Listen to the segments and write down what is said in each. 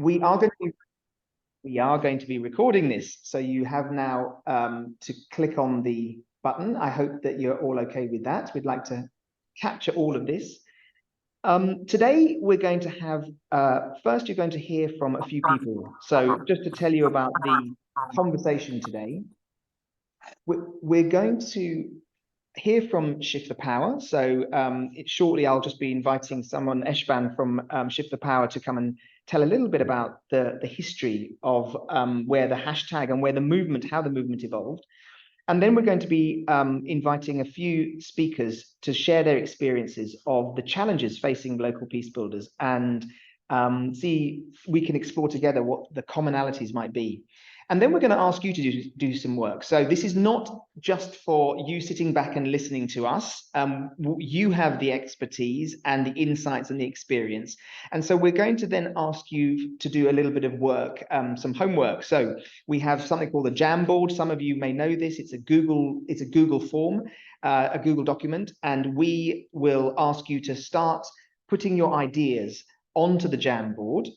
we are going to be recording this, so you have now to click on the button. I hope that you're all okay with that. We'd like to capture all of this. Today we're going to have, first you're going to hear from a few people. So just to tell you about the conversation today, we're going to hear from Shift the Power. So shortly I'll just be inviting someone, Eshban from Shift the Power, to come and tell a little bit about the history of where the hashtag and where the movement, how the movement evolved. And then we're going to be inviting a few speakers to share their experiences of the challenges facing local peace builders, and see we can explore together what the commonalities might be. And then we're going to ask you to do some work. So this is not just for you sitting back and listening to us. You have the expertise and the insights and the experience. And so we're going to then ask you to do a little bit of work, some homework. So we have something called the Jamboard. Some of you may know this. It's a Google form, a Google document. And we will ask you to start putting your ideas onto the Jamboard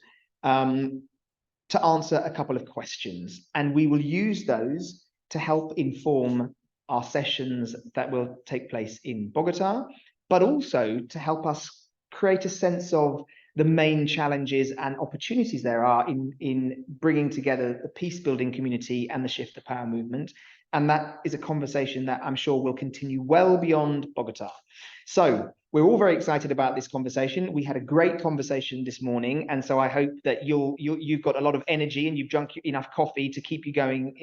to answer a couple of questions, and we will use those to help inform our sessions that will take place in Bogota, but also to help us create a sense of the main challenges and opportunities there are in bringing together the peace building community and the Shift the Power movement. And that is a conversation that I'm sure will continue well beyond Bogota. So we're all very excited about this conversation. We had a great conversation this morning, and so I hope that you've got a lot of energy and you've drunk enough coffee to keep you going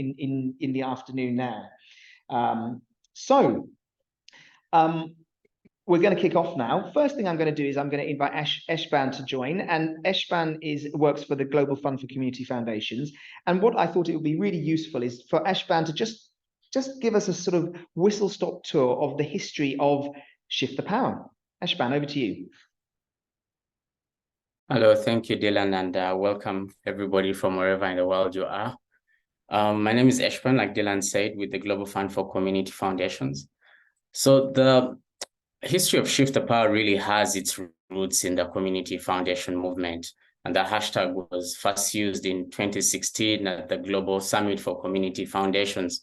in the afternoon now. We're going to kick off now. First thing I'm going to do is I'm going to invite Eshban to join, and Eshban works for the Global Fund for Community Foundations. And what I thought it would be really useful is for Eshban to just give us a sort of whistle-stop tour of the history of Shift the Power. Eshban, over to you. Hello, thank you, Dylan, and welcome everybody from wherever in the world you are. My name is Eshban, like Dylan said, with the Global Fund for Community Foundations. So the history of Shift the Power really has its roots in the community foundation movement, and the hashtag was first used in 2016 at the Global Summit for Community Foundations.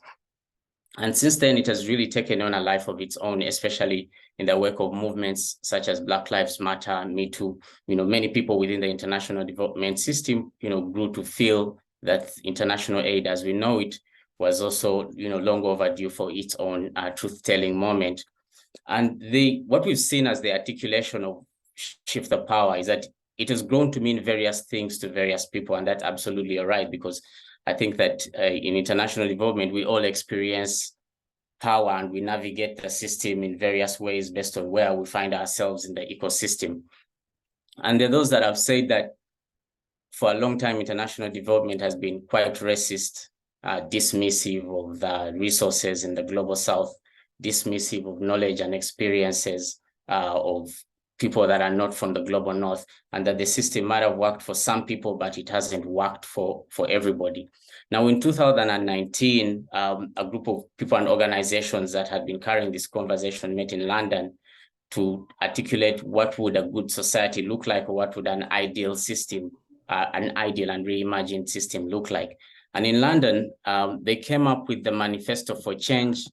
And since then, it has really taken on a life of its own, especially in the wake of movements such as Black Lives Matter, Me Too. Many people within the international development system, grew to feel that international aid as we know it was also, long overdue for its own truth-telling moment. And what we've seen as the articulation of Shift the Power is that it has grown to mean various things to various people, and that's absolutely right, because I think that in international development, we all experience power and we navigate the system in various ways based on where we find ourselves in the ecosystem. And there are those that have said that for a long time, international development has been quite racist, dismissive of the resources in the global south, dismissive of knowledge and experiences of people that are not from the global north, and that the system might have worked for some people, but it hasn't worked for everybody. Now, in 2019, a group of people and organizations that had been carrying this conversation met in London to articulate what would a good society look like, or what would an ideal system, an ideal and reimagined system look like. And in London, they came up with the Manifesto for Change.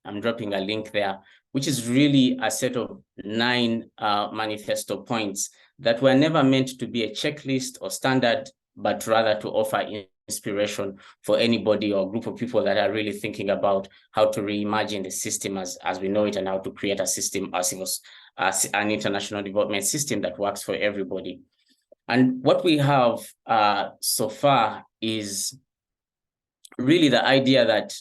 I'm dropping a link there, which is really a set of 9 manifesto points that were never meant to be a checklist or standard, but rather to offer inspiration for anybody or group of people that are really thinking about how to reimagine the system as we know it, and how to create a system as an international development system that works for everybody. And what we have so far is really the idea that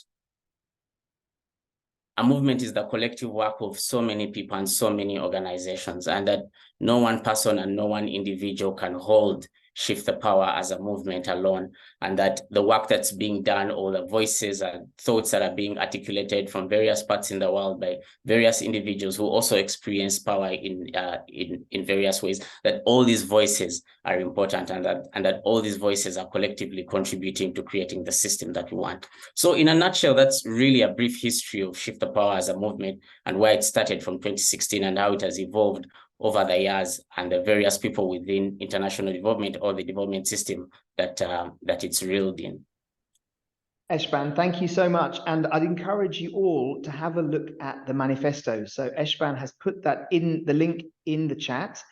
a movement is the collective work of so many people and so many organizations, and that no one person and no one individual can hold Shift the Power as a movement alone, and that the work that's being done, all the voices and thoughts that are being articulated from various parts in the world by various individuals who also experience power in various ways, that all these voices are important, and that all these voices are collectively contributing to creating the system that we want. So in a nutshell, that's really a brief history of Shift the Power as a movement and where it started from 2016 and how it has evolved over the years and the various people within international development or the development system that it's reeled in. Eshban, thank you so much. And I'd encourage you all to have a look at the manifesto. So Eshban has put that in the link in the chat.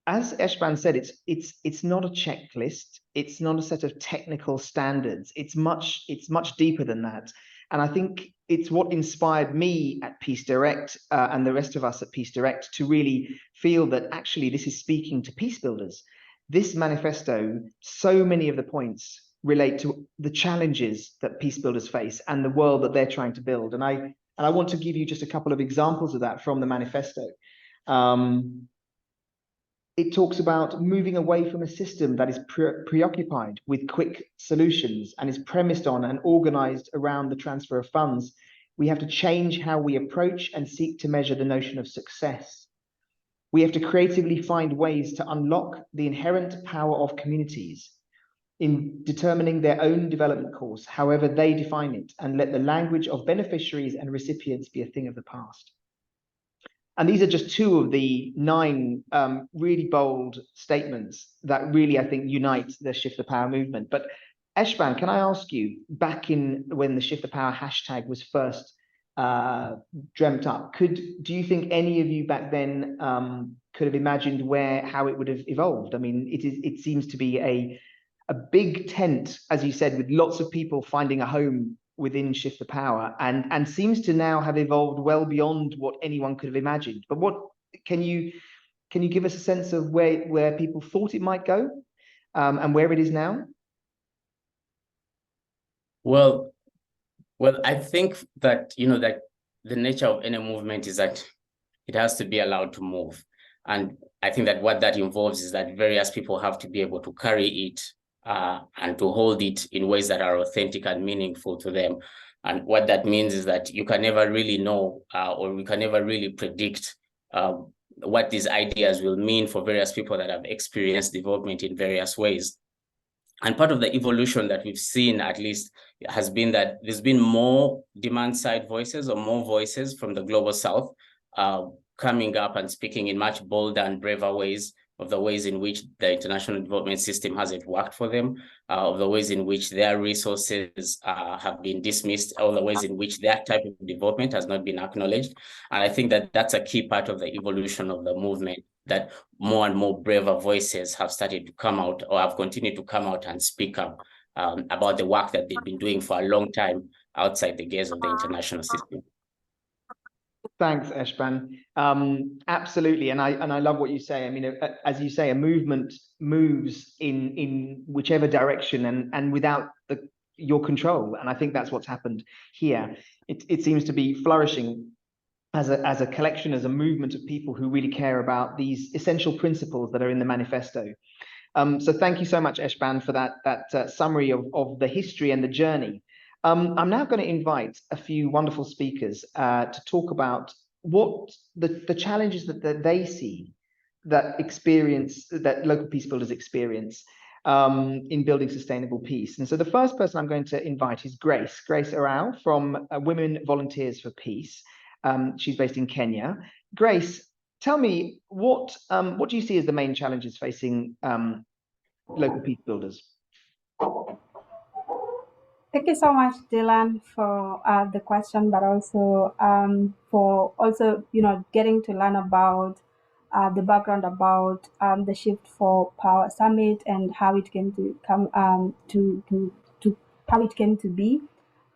As Eshban said, it's not a checklist. It's not a set of technical standards. It's much deeper than that. And I think it's what inspired me at Peace Direct and the rest of us at Peace Direct to really feel that actually this is speaking to peace builders. This manifesto, so many of the points relate to the challenges that peace builders face and the world that they're trying to build. And I want to give you just a couple of examples of that from the manifesto. It talks about moving away from a system that is preoccupied with quick solutions and is premised on and organized around the transfer of funds. We have to change how we approach and seek to measure the notion of success. We have to creatively find ways to unlock the inherent power of communities in determining their own development course, however they define it, and let the language of beneficiaries and recipients be a thing of the past. And these are just two of the 9 really bold statements that really, I think, unite the Shift the Power movement. But Eshban, can I ask you, back in when the Shift the Power hashtag was first dreamt up, do you think any of you back then could have imagined how it would have evolved? I mean, it seems to be a big tent, as you said, with lots of people finding a home within Shift the Power, and seems to now have evolved well beyond what anyone could have imagined. But what can you give us a sense of where people thought it might go, and where it is now? Well, I think that that the nature of any movement is that it has to be allowed to move, and I think that what that involves is that various people have to be able to carry it and to hold it in ways that are authentic and meaningful to them. And what that means is that you can never really know or we can never really predict what these ideas will mean for various people that have experienced development in various ways. And part of the evolution that we've seen, at least, has been that there's been more demand-side voices or more voices from the Global South coming up and speaking in much bolder and braver ways of the ways in which the international development system hasn't worked for them, of the ways in which their resources have been dismissed, or the ways in which their type of development has not been acknowledged. And I think that that's a key part of the evolution of the movement, that more and more braver voices have started to come out or have continued to come out and speak up about the work that they've been doing for a long time outside the gaze of the international system. Thanks, Eshban. Absolutely, and I love what you say. I mean, as you say, a movement moves in whichever direction and without your control. And I think that's what's happened here. It seems to be flourishing as a collection, as a movement of people who really care about these essential principles that are in the manifesto. So thank you so much, Eshban, for that summary of the history and the journey. I'm now going to invite a few wonderful speakers to talk about what the challenges that they see, that local peace builders experience in building sustainable peace. And so the first person I'm going to invite is Grace Orao from Women Volunteers for Peace. She's based in Kenya. Grace, tell me, what do you see as the main challenges facing local peace builders? Thank you so much, Dylan, for the question, but also for getting to learn about the background about the Shift for Power Summit and how it came to come to how it came to be.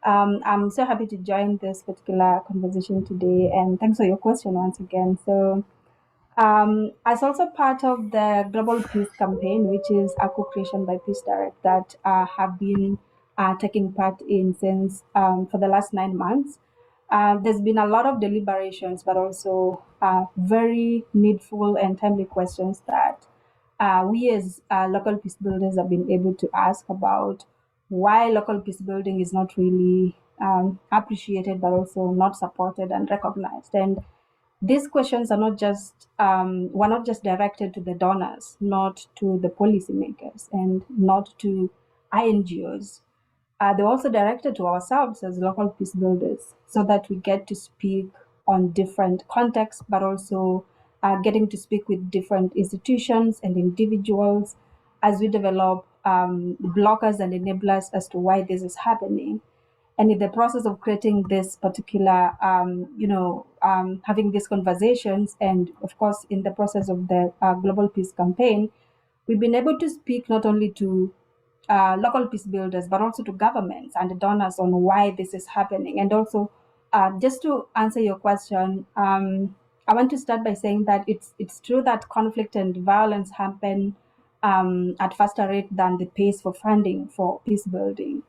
I'm so happy to join this particular conversation today, and thanks for your question once again. So, as also part of the Global Peace Campaign, which is a co-creation by Peace Direct that have been taking part in since for the last 9 months. There's been a lot of deliberations, but also very needful and timely questions that we as local peace builders have been able to ask about why local peace building is not really appreciated, but also not supported and recognized. And these questions are not just were not just directed to the donors, not to the policymakers, and not to INGOs. They're also directed to ourselves as local peace builders, so that we get to speak on different contexts, but also getting to speak with different institutions and individuals as we develop blockers and enablers as to why this is happening. And in the process of creating this particular, having these conversations, and of course, in the process of the Global Peace Campaign, we've been able to speak not only to local peace builders, but also to governments and donors on why this is happening. And also, just to answer your question, I want to start by saying that it's true that conflict and violence happen at faster rate than the pace for funding for peace building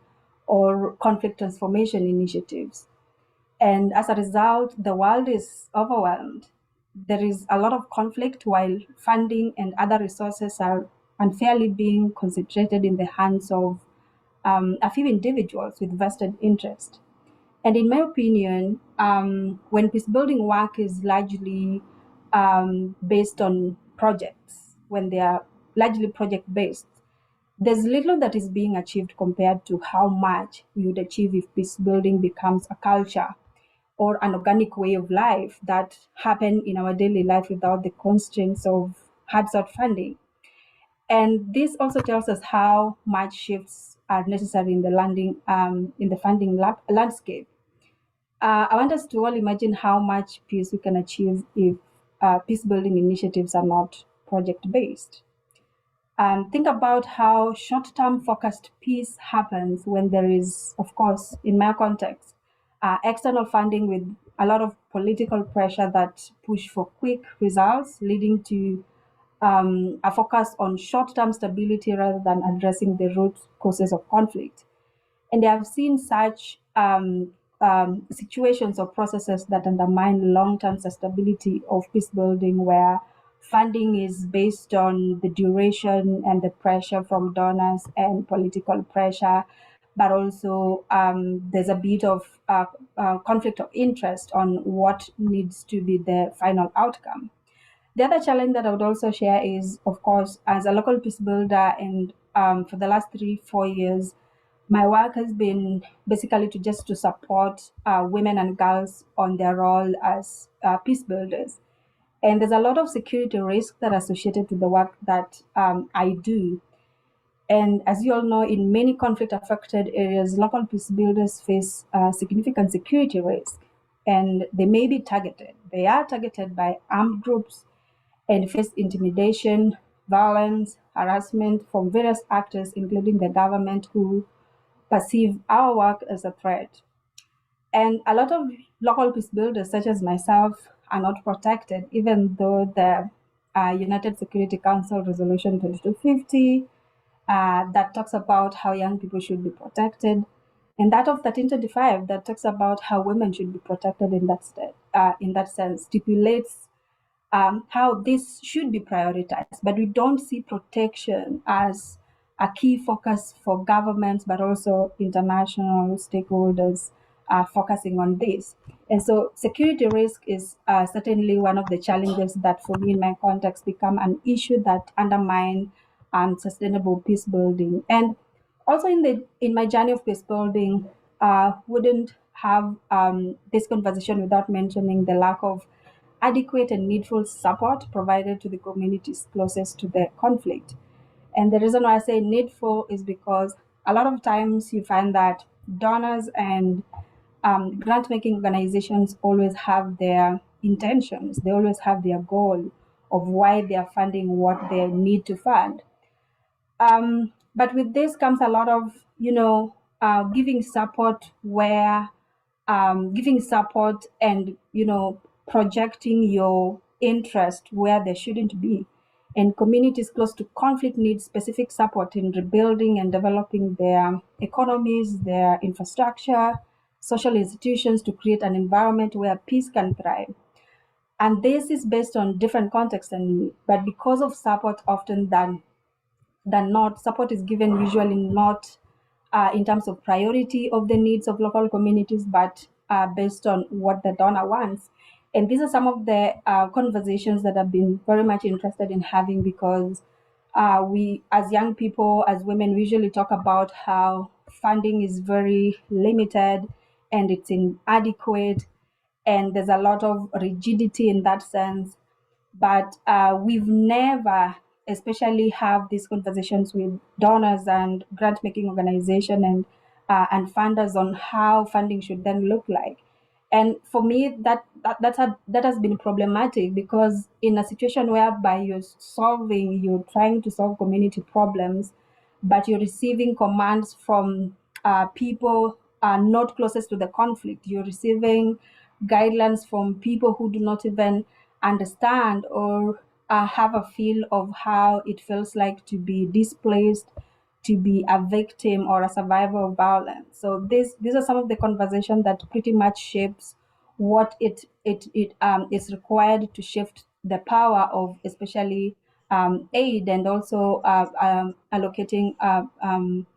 or conflict transformation initiatives. And as a result, the world is overwhelmed. There is a lot of conflict while funding and other resources are unfairly being concentrated in the hands of a few individuals with vested interest. And in my opinion, when peace building work is largely based on projects, when they are largely project based, there's little that is being achieved compared to how much we would achieve if peace building becomes a culture or an organic way of life that happen in our daily life without the constraints of hard-sought funding. And this also tells us how much shifts are necessary in the funding landscape. I want us to all imagine how much peace we can achieve if peace building initiatives are not project based. Think about how short-term focused peace happens when there is, of course, in my context, external funding with a lot of political pressure that push for quick results, leading to a focus on short-term stability rather than addressing the root causes of conflict. And they have seen such situations or processes that undermine long-term sustainability of peace building, where funding is based on the duration and the pressure from donors and political pressure, but also there's a bit of conflict of interest on what needs to be the final outcome. The other challenge that I would also share is, of course, as a local peace builder, and for the last 3-4 years, my work has been basically to support women and girls on their role as peace builders. And there's a lot of security risks that are associated with the work that I do. And as you all know, in many conflict-affected areas, local peace builders face significant security risk, and they may be targeted. They are targeted by armed groups and face intimidation, violence, harassment from various actors, including the government, who perceive our work as a threat. And a lot of local peace builders, such as myself, are not protected, even though the United Security Council Resolution 2250 that talks about how young people should be protected, and that of 1325 that talks about how women should be protected in that sense, stipulates how this should be prioritized. But we don't see protection as a key focus for governments, but also international stakeholders focusing on this. And so security risk is certainly one of the challenges that, for me in my context, become an issue that undermine sustainable peace building. And also in my journey of peace building, wouldn't have this conversation without mentioning the lack of adequate and needful support provided to the communities closest to the conflict. And the reason why I say needful is because a lot of times you find that donors and grant-making organizations always have their intentions. They always have their goal of why they are funding what they need to fund. But with this comes a lot of, giving support and, projecting your interest where there shouldn't be. And communities close to conflict need specific support in rebuilding and developing their economies, their infrastructure, social institutions, to create an environment where peace can thrive. And this is based on different contexts but because of support, often than not, support is given usually not in terms of priority of the needs of local communities, but based on what the donor wants. And these are some of the conversations that I've been very much interested in having, because we, as young people, as women, we usually talk about how funding is very limited and it's inadequate, and there's a lot of rigidity in that sense. but we've never especially have these conversations with donors and grant making organization and funders on how funding should then look like. And for me, that has been problematic, because in a situation whereby you're trying to solve community problems, but you're receiving commands from people not closest to the conflict. You're receiving guidelines from people who do not even understand or have a feel of how it feels like to be displaced, to be a victim or a survivor of violence. So these are some of the conversations that pretty much shapes what it is required to shift the power of especially aid, and also allocating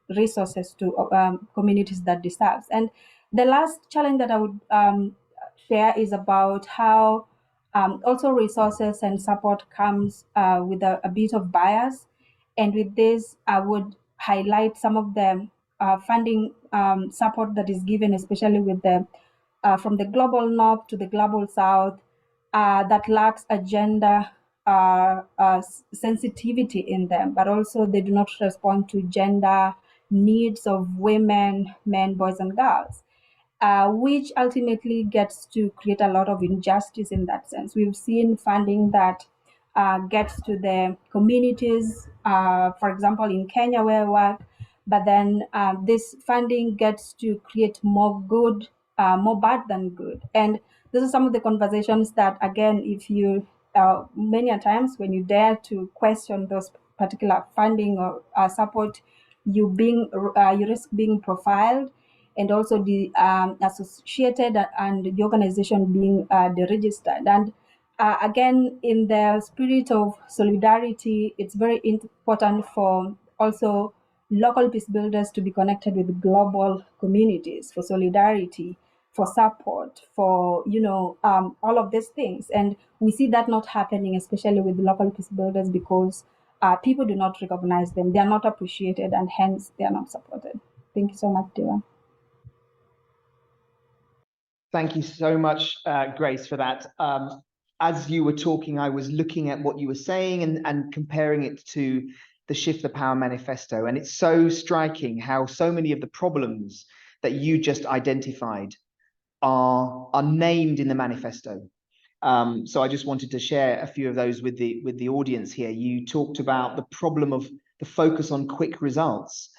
resources to communities that deserve. And the last challenge that I would share is about how also resources and support comes with a bit of bias. And with this, I would highlight some of the funding support that is given, especially with the from the global north to the global south, that lacks agenda sensitivity in them, but also they do not respond to gender needs of women, men, boys, and girls, which ultimately gets to create a lot of injustice in that sense. We've seen funding that gets to the communities, for example, in Kenya where I work, but then this funding gets to create more good, more bad than good. And this is some of the conversations that, again, if you, many a times when you dare to question those particular funding or support, you risk being profiled, and also the associated and the organization being deregistered. And again, in the spirit of solidarity, it's very important for also local peace builders to be connected with global communities for solidarity, for support, for all of these things. And we see that not happening, especially with local peace builders, because people do not recognize them, they are not appreciated, and hence they are not supported. Thank you so much, Dylan. Thank you so much, Grace, for that. As you were talking, I was looking at what you were saying and comparing it to the Shift the Power manifesto. And it's so striking how so many of the problems that you just identified are named in the manifesto. So I just wanted to share a few of those with the audience here. You talked about the problem of the focus on quick results.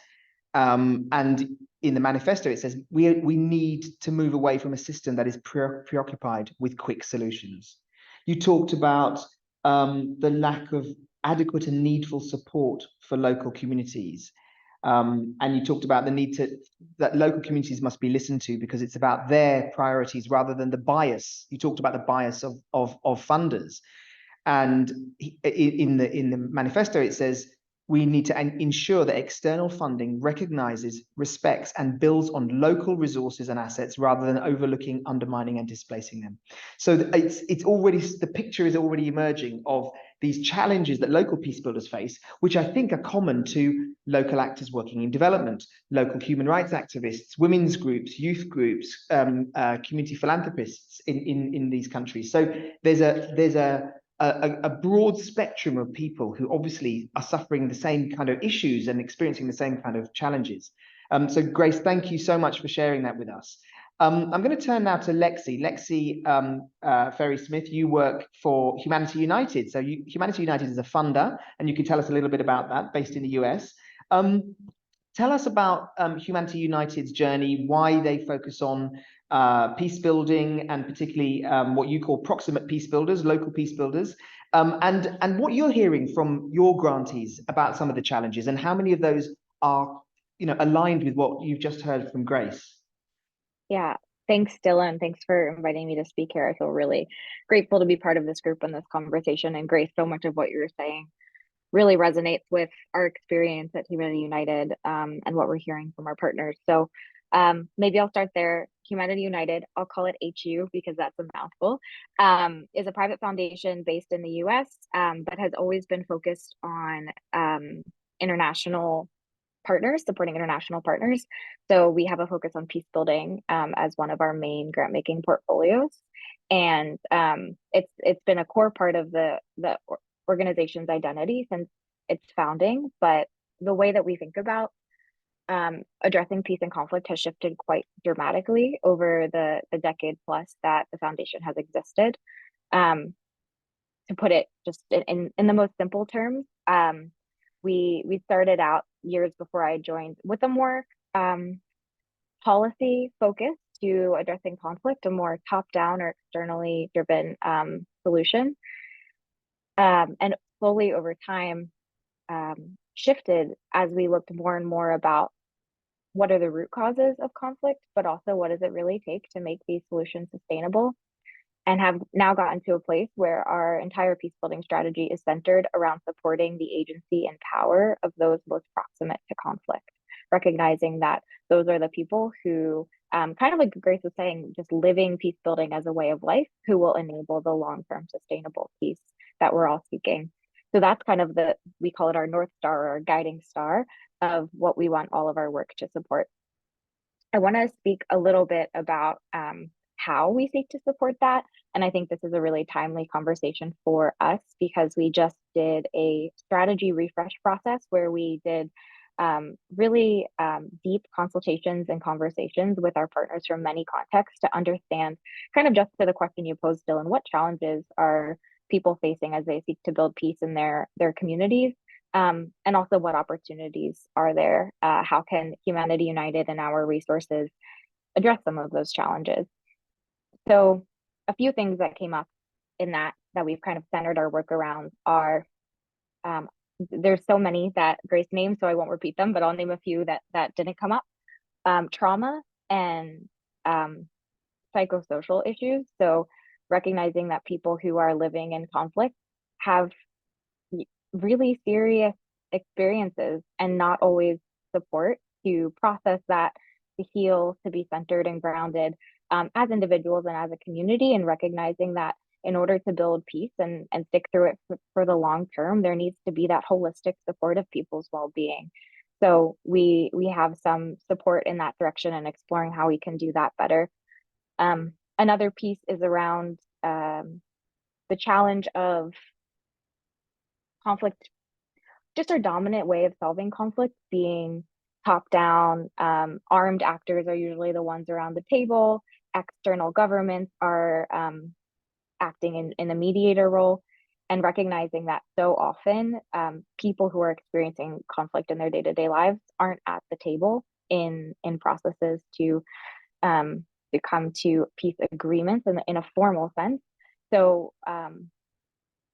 And in the manifesto, it says we need to move away from a system that is preoccupied with quick solutions. You talked about the lack of adequate and needful support for local communities. And you talked about the need that local communities must be listened to because it's about their priorities rather than the bias. You talked about the bias of funders. And in the manifesto, it says, we need to ensure that external funding recognizes, respects, and builds on local resources and assets rather than overlooking, undermining, and displacing them. So it's already, the picture is already emerging of these challenges that local peace builders face, which I think are common to local actors working in development, local human rights activists, women's groups, youth groups, community philanthropists in these countries. So there's a broad spectrum of people who obviously are suffering the same kind of issues and experiencing the same kind of challenges. So Grace, thank you so much for sharing that with us. I'm going to turn now to Lexi. Lexi Ferry-Smith, you work for Humanity United. So Humanity United is a funder, and you can tell us a little bit about that, based in the US. Tell us about Humanity United's journey, why they focus on peace building, and particularly what you call proximate peace builders, local peace builders, and what you're hearing from your grantees about some of the challenges, and how many of those are aligned with what you've just heard from Grace. Yeah, thanks, Dylan. Thanks for inviting me to speak here. I feel really grateful to be part of this group and this conversation. And Grace, so much of what you're saying really resonates with our experience at Humanity United and what we're hearing from our partners. So maybe I'll start there. Humanity United, I'll call it HU because that's a mouthful, is a private foundation based in the US, but has always been focused on international partners, supporting international partners. So we have a focus on peace building as one of our main grant making portfolios. And it's been a core part of the organization's identity since its founding. But the way that we think about addressing peace and conflict has shifted quite dramatically over the decade plus that the foundation has existed. To put it just in the most simple terms, we started out years before I joined with a more policy focus to addressing conflict, a more top-down or externally driven solution. And slowly over time shifted as we looked more and more about what are the root causes of conflict, but also what does it really take to make these solutions sustainable, and have now gotten to a place where our entire peace building strategy is centered around supporting the agency and power of those most proximate to conflict, recognizing that those are the people who, kind of like Grace was saying, just living peace building as a way of life, who will enable the long-term sustainable peace that we're all seeking. So that's kind of we call it our North Star, or our guiding star of what we want all of our work to support. I want to speak a little bit about how we seek to support that. And I think this is a really timely conversation for us because we just did a strategy refresh process where we did really deep consultations and conversations with our partners from many contexts to understand, kind of just to the question you posed, Dylan, what challenges are people facing as they seek to build peace in their communities? And also what opportunities are there? How can Humanity United and our resources address some of those challenges? So a few things that came up in that we've kind of centered our work around are, there's so many that Grace named, so I won't repeat them, but I'll name a few that didn't come up. Trauma and psychosocial issues. So recognizing that people who are living in conflict have really serious experiences and not always support to process that, to heal, to be centered and grounded as individuals and as a community, and recognizing that in order to build peace and stick through it for the long term, there needs to be that holistic support of people's well-being. So we have some support in that direction and exploring how we can do that better. Another piece is around the challenge of conflict, just our dominant way of solving conflict being top down. Armed actors are usually the ones around the table. External governments are acting in a mediator role, and recognizing that so often people who are experiencing conflict in their day-to-day lives aren't at the table in processes to come to peace agreements in a formal sense. So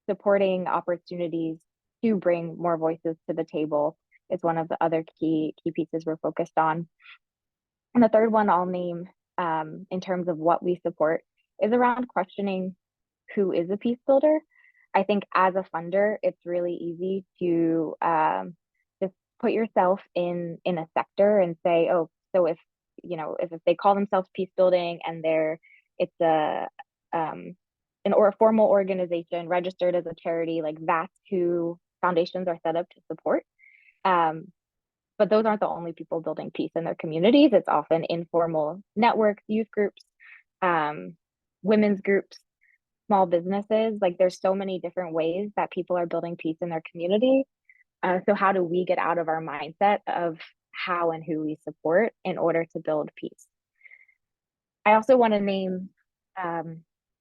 supporting opportunities to bring more voices to the table is one of the other key pieces we're focused on. And the third one I'll name in terms of what we support is around questioning who is a peace builder. I think as a funder, it's really easy to just put yourself in a sector and say, oh, so if they call themselves peace building and it's a formal organization registered as a charity, like that's who foundations are set up to support. But those aren't the only people building peace in their communities. It's often informal networks, youth groups, women's groups, small businesses. Like there's so many different ways that people are building peace in their community. So how do we get out of our mindset of how and who we support in order to build peace? I also want to name,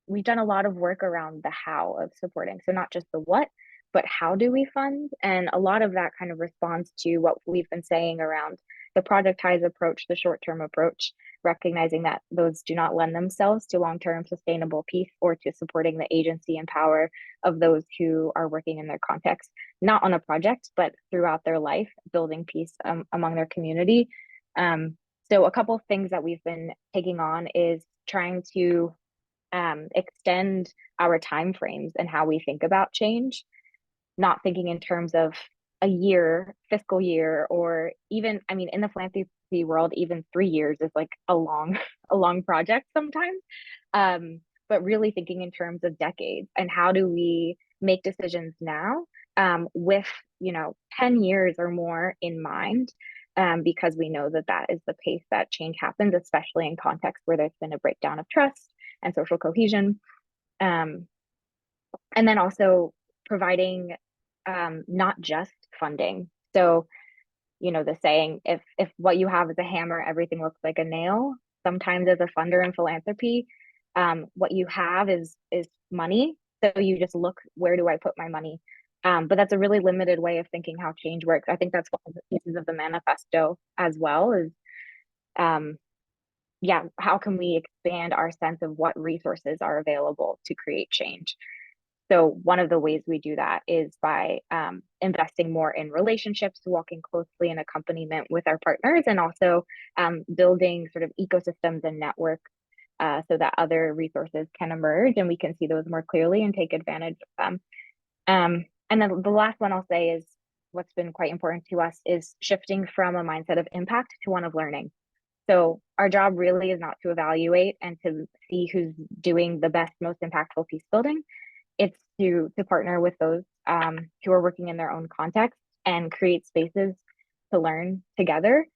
we've done a lot of work around the how of supporting. So not just the what, but how do we fund? And a lot of that kind of responds to what we've been saying around the projectized approach, the short-term approach, recognizing that those do not lend themselves to long-term sustainable peace or to supporting the agency and power of those who are working in their context, not on a project, but throughout their life, building peace among their community. So a couple of things that we've been taking on is trying to extend our timeframes and how we think about change, not thinking in terms of a year, fiscal year, or even, I mean, in the philanthropy world, even 3 years is like a long project sometimes. But really thinking in terms of decades, and how do we make decisions now with 10 years or more in mind, because we know that is the pace that change happens, especially in contexts where there's been a breakdown of trust and social cohesion. And then also providing not just funding. So, the saying, if what you have is a hammer, everything looks like a nail. Sometimes as a funder in philanthropy, what you have is money. So you just look, where do I put my money? But that's a really limited way of thinking how change works. I think that's one of the pieces of the manifesto as well is, how can we expand our sense of what resources are available to create change? So one of the ways we do that is by investing more in relationships, walking closely in accompaniment with our partners, and also building sort of ecosystems and networks so that other resources can emerge and we can see those more clearly and take advantage of them. And then the last one I'll say is what's been quite important to us is shifting from a mindset of impact to one of learning. So our job really is not to evaluate and to see who's doing the best, most impactful peace building. It's to partner with those who are working in their own context and create spaces to learn together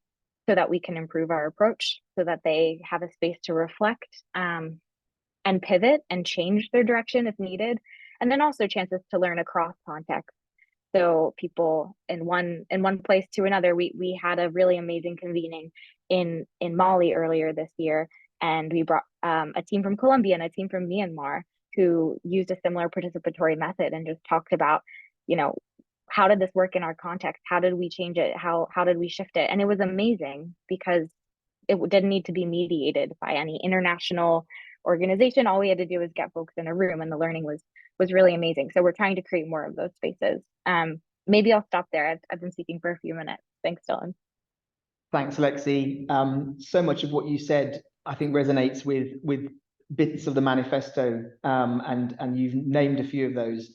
so that we can improve our approach, so that they have a space to reflect and pivot and change their direction if needed. And then also chances to learn across contexts. So people in one place to another. We had a really amazing convening in Mali earlier this year, and we brought a team from Colombia and a team from Myanmar who used a similar participatory method and just talked about, how did this work in our context? How did we change it? How did we shift it? And it was amazing because it didn't need to be mediated by any international organization. All we had to do was get folks in a room, and the learning was really amazing. So we're trying to create more of those spaces. Maybe I'll stop there. I've been speaking for a few minutes. Thanks, Dylan. Thanks, Lexi. So much of what you said, I think, resonates with bits of the manifesto, and you've named a few of those,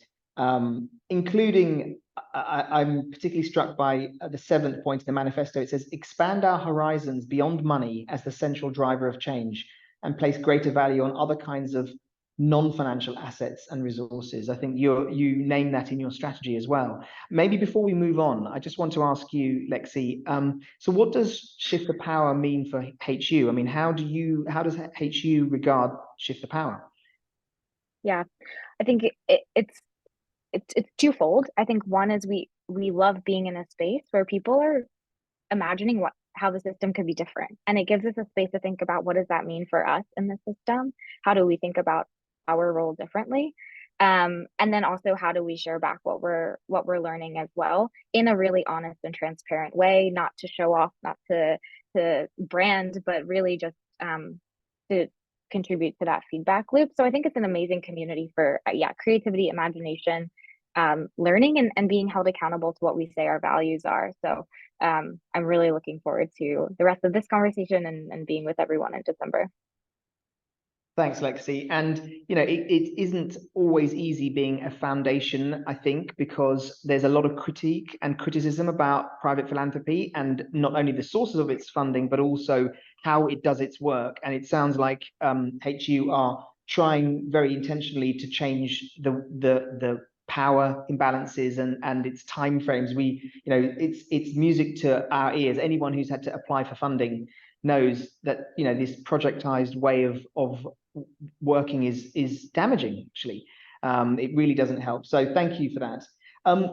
including, I'm particularly struck by the 7th point in the manifesto. It says, expand our horizons beyond money as the central driver of change and place greater value on other kinds of non-financial assets and resources. I think you name that in your strategy as well. Maybe before we move on, I just want to ask you, Lexi, so what does Shift the Power mean for HU? I mean, how does HU regard Shift the Power? Yeah, I think it's twofold. I think one is we love being in a space where people are imagining how the system could be different, and it gives us a space to think about what does that mean for us in the system. How do we think about our role differently? And then also, how do we share back what we're learning as well in a really honest and transparent way, not to show off, not to brand, but really just to contribute to that feedback loop. So I think it's an amazing community for creativity, imagination, learning, and being held accountable to what we say our values are. So I'm really looking forward to the rest of this conversation and being with everyone in December. Thanks, Lexi. And, it isn't always easy being a foundation, I think, because there's a lot of critique and criticism about private philanthropy, and not only the sources of its funding, but also how it does its work. And it sounds like HU are trying very intentionally to change the power imbalances and its timeframes. It's music to our ears. Anyone who's had to apply for funding knows that this projectized way of working is damaging. Actually, it really doesn't help. So thank you for that.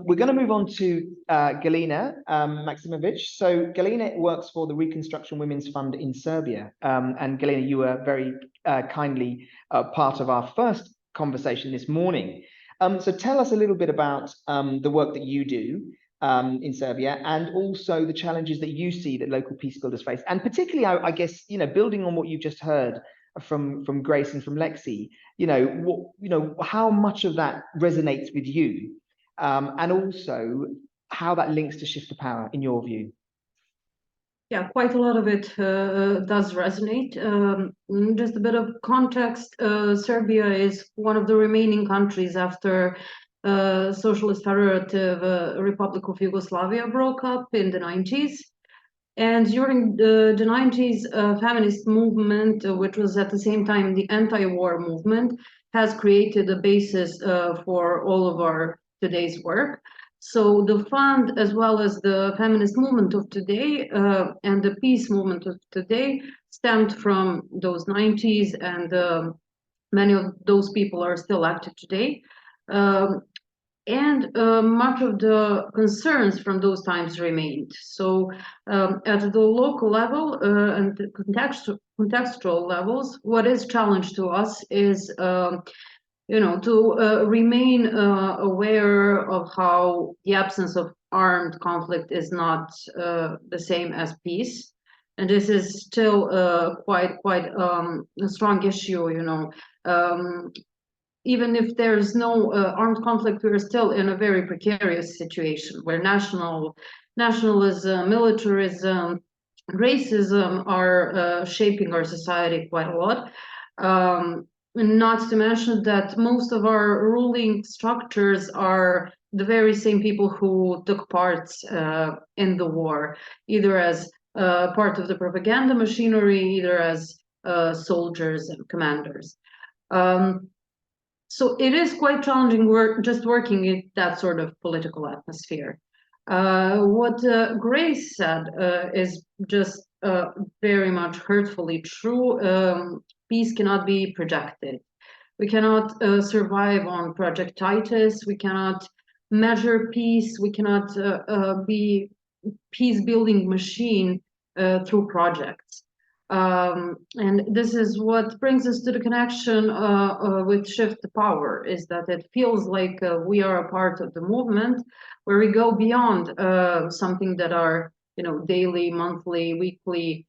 We're going to move on to Galina Maksimović. So Galina works for the Reconstruction Women's Fund in Serbia, and Galina, you were very kindly part of our first conversation this morning. So tell us a little bit about the work that you do in Serbia, and also the challenges that you see that local peace builders face, and particularly, I guess, building on what you've just heard from Grace and from Lexi, how much of that resonates with you, and also how that links to Shift the Power in your view. Yeah, quite a lot of it does resonate. Just a bit of context, Serbia is one of the remaining countries after Socialist Federative Republic of Yugoslavia broke up in the 90s. And during the 90s, feminist movement, which was at the same time the anti-war movement, has created a basis for all of our today's work. So the fund, as well as the feminist movement of today and the peace movement of today, stemmed from those 90s and Many of those people are still active today. And much of the concerns from those times remained. So at the local level and the contextual levels, what is challenged to us is to remain aware of how the absence of armed conflict is not the same as peace. And this is still quite a strong issue, even if there's no armed conflict, we're still in a very precarious situation where nationalism, militarism, racism are shaping our society quite a lot. Not to mention that most of our ruling structures are the very same people who took part in the war, either as part of the propaganda machinery, either as soldiers and commanders. So it is quite challenging just working in that sort of political atmosphere. What Grace said is just very much hurtfully true. Peace cannot be projected. We cannot survive on projectitis. We cannot measure peace. We cannot be peace-building machine through projects. And this is what brings us to the connection with Shift to Power, is that it feels like we are a part of the movement where we go beyond something that are, daily, monthly, weekly,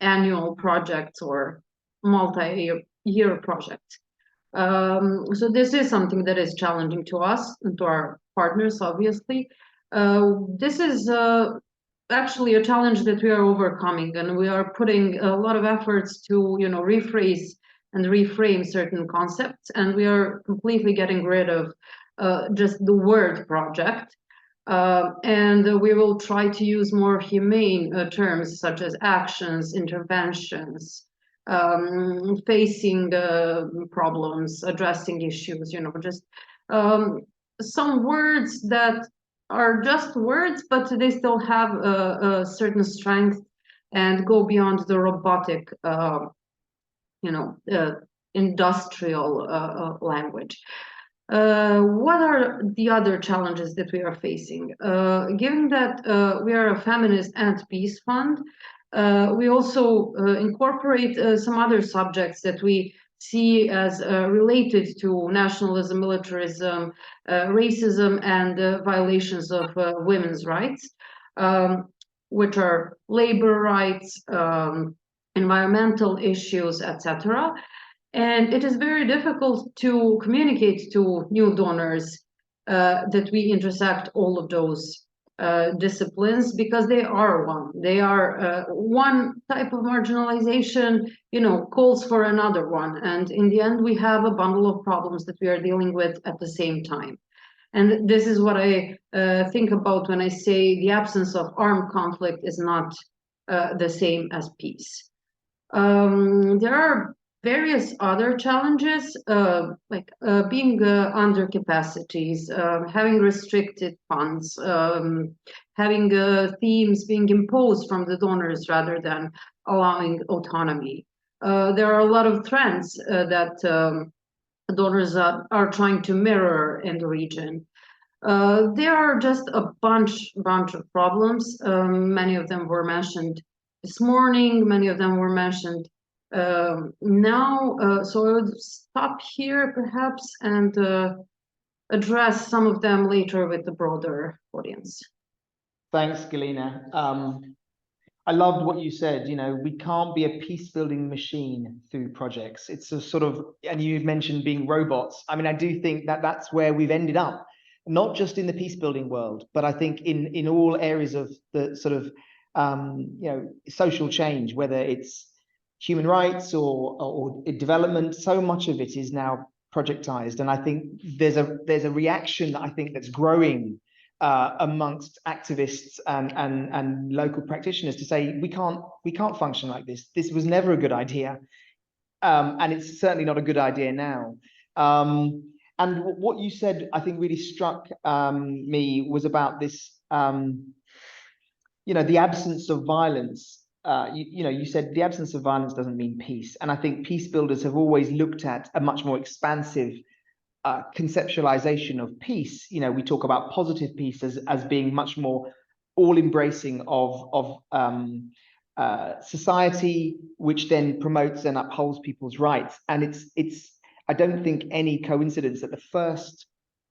annual projects or multi-year projects. So this is something that is challenging to us and to our partners, obviously. This is actually a challenge that we are overcoming, and we are putting a lot of efforts to rephrase and reframe certain concepts, and we are completely getting rid of just the word project, and we will try to use more humane terms such as actions, interventions, facing problems, addressing issues, just some words that are just words, but they still have a certain strength and go beyond the robotic, industrial language. What are the other challenges that we are facing? Given that we are a feminist and peace fund, we also incorporate some other subjects that we see as related to nationalism, militarism, racism, and violations of women's rights, which are labor rights, environmental issues, etc. And it is very difficult to communicate to new donors that we intersect all of those disciplines, because they are one. They are one type of marginalization, calls for another one. And in the end, we have a bundle of problems that we are dealing with at the same time. And this is what I think about when I say the absence of armed conflict is not the same as peace. There are various other challenges, like being under capacities, having restricted funds, having themes being imposed from the donors rather than allowing autonomy. There are a lot of trends that donors are trying to mirror in the region. There are just a bunch of problems. Many of them were mentioned this morning. Many of them were mentioned now. So I would stop here perhaps and address some of them later with the broader audience. Thanks, Galina. I loved what you said. We can't be a peace building machine through projects. It's a sort of, and you mentioned being robots. I mean, I do think that that's where we've ended up, not just in the peace building world, but I think in all areas of the sort of social change, whether it's human rights or development. So much of it is now projectized, and I think there's a reaction that I think that's growing amongst activists and local practitioners to say we can't function like this. This was never a good idea, and it's certainly not a good idea now. And what you said, I think, really struck me was about this, the absence of violence you said the absence of violence doesn't mean peace. And I think peace builders have always looked at a much more expansive conceptualization of peace. We talk about positive peace as being much more all-embracing of society, which then promotes and upholds people's rights. And I don't think any coincidence that the first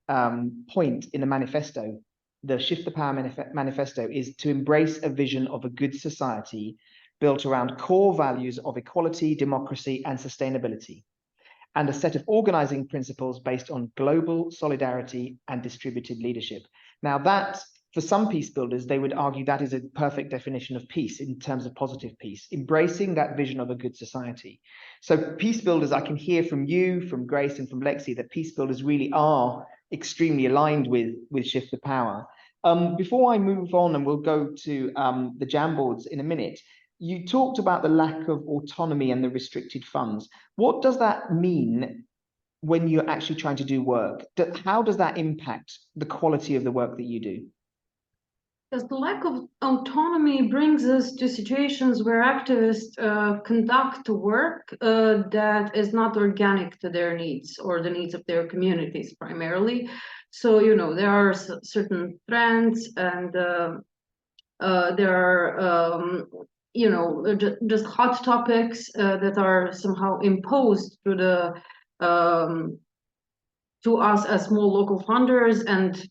point in the manifesto, the Shift the Power manifesto, is to embrace a vision of a good society built around core values of equality, democracy, and sustainability, and a set of organizing principles based on global solidarity and distributed leadership. Now that, for some peace builders, they would argue that is a perfect definition of peace in terms of positive peace, embracing that vision of a good society. So peace builders, I can hear from you, from Grace, and from Lexi that peace builders really are extremely aligned with Shift the Power. Before I move on, and we'll go to the Jamboards in a minute, you talked about the lack of autonomy and the restricted funds. What does that mean when you're actually trying to do work? How does that impact the quality of the work that you do? Because the lack of autonomy brings us to situations where activists conduct work that is not organic to their needs or the needs of their communities primarily. So, there are certain trends, and there are, just hot topics that are somehow imposed to us as small local funders, and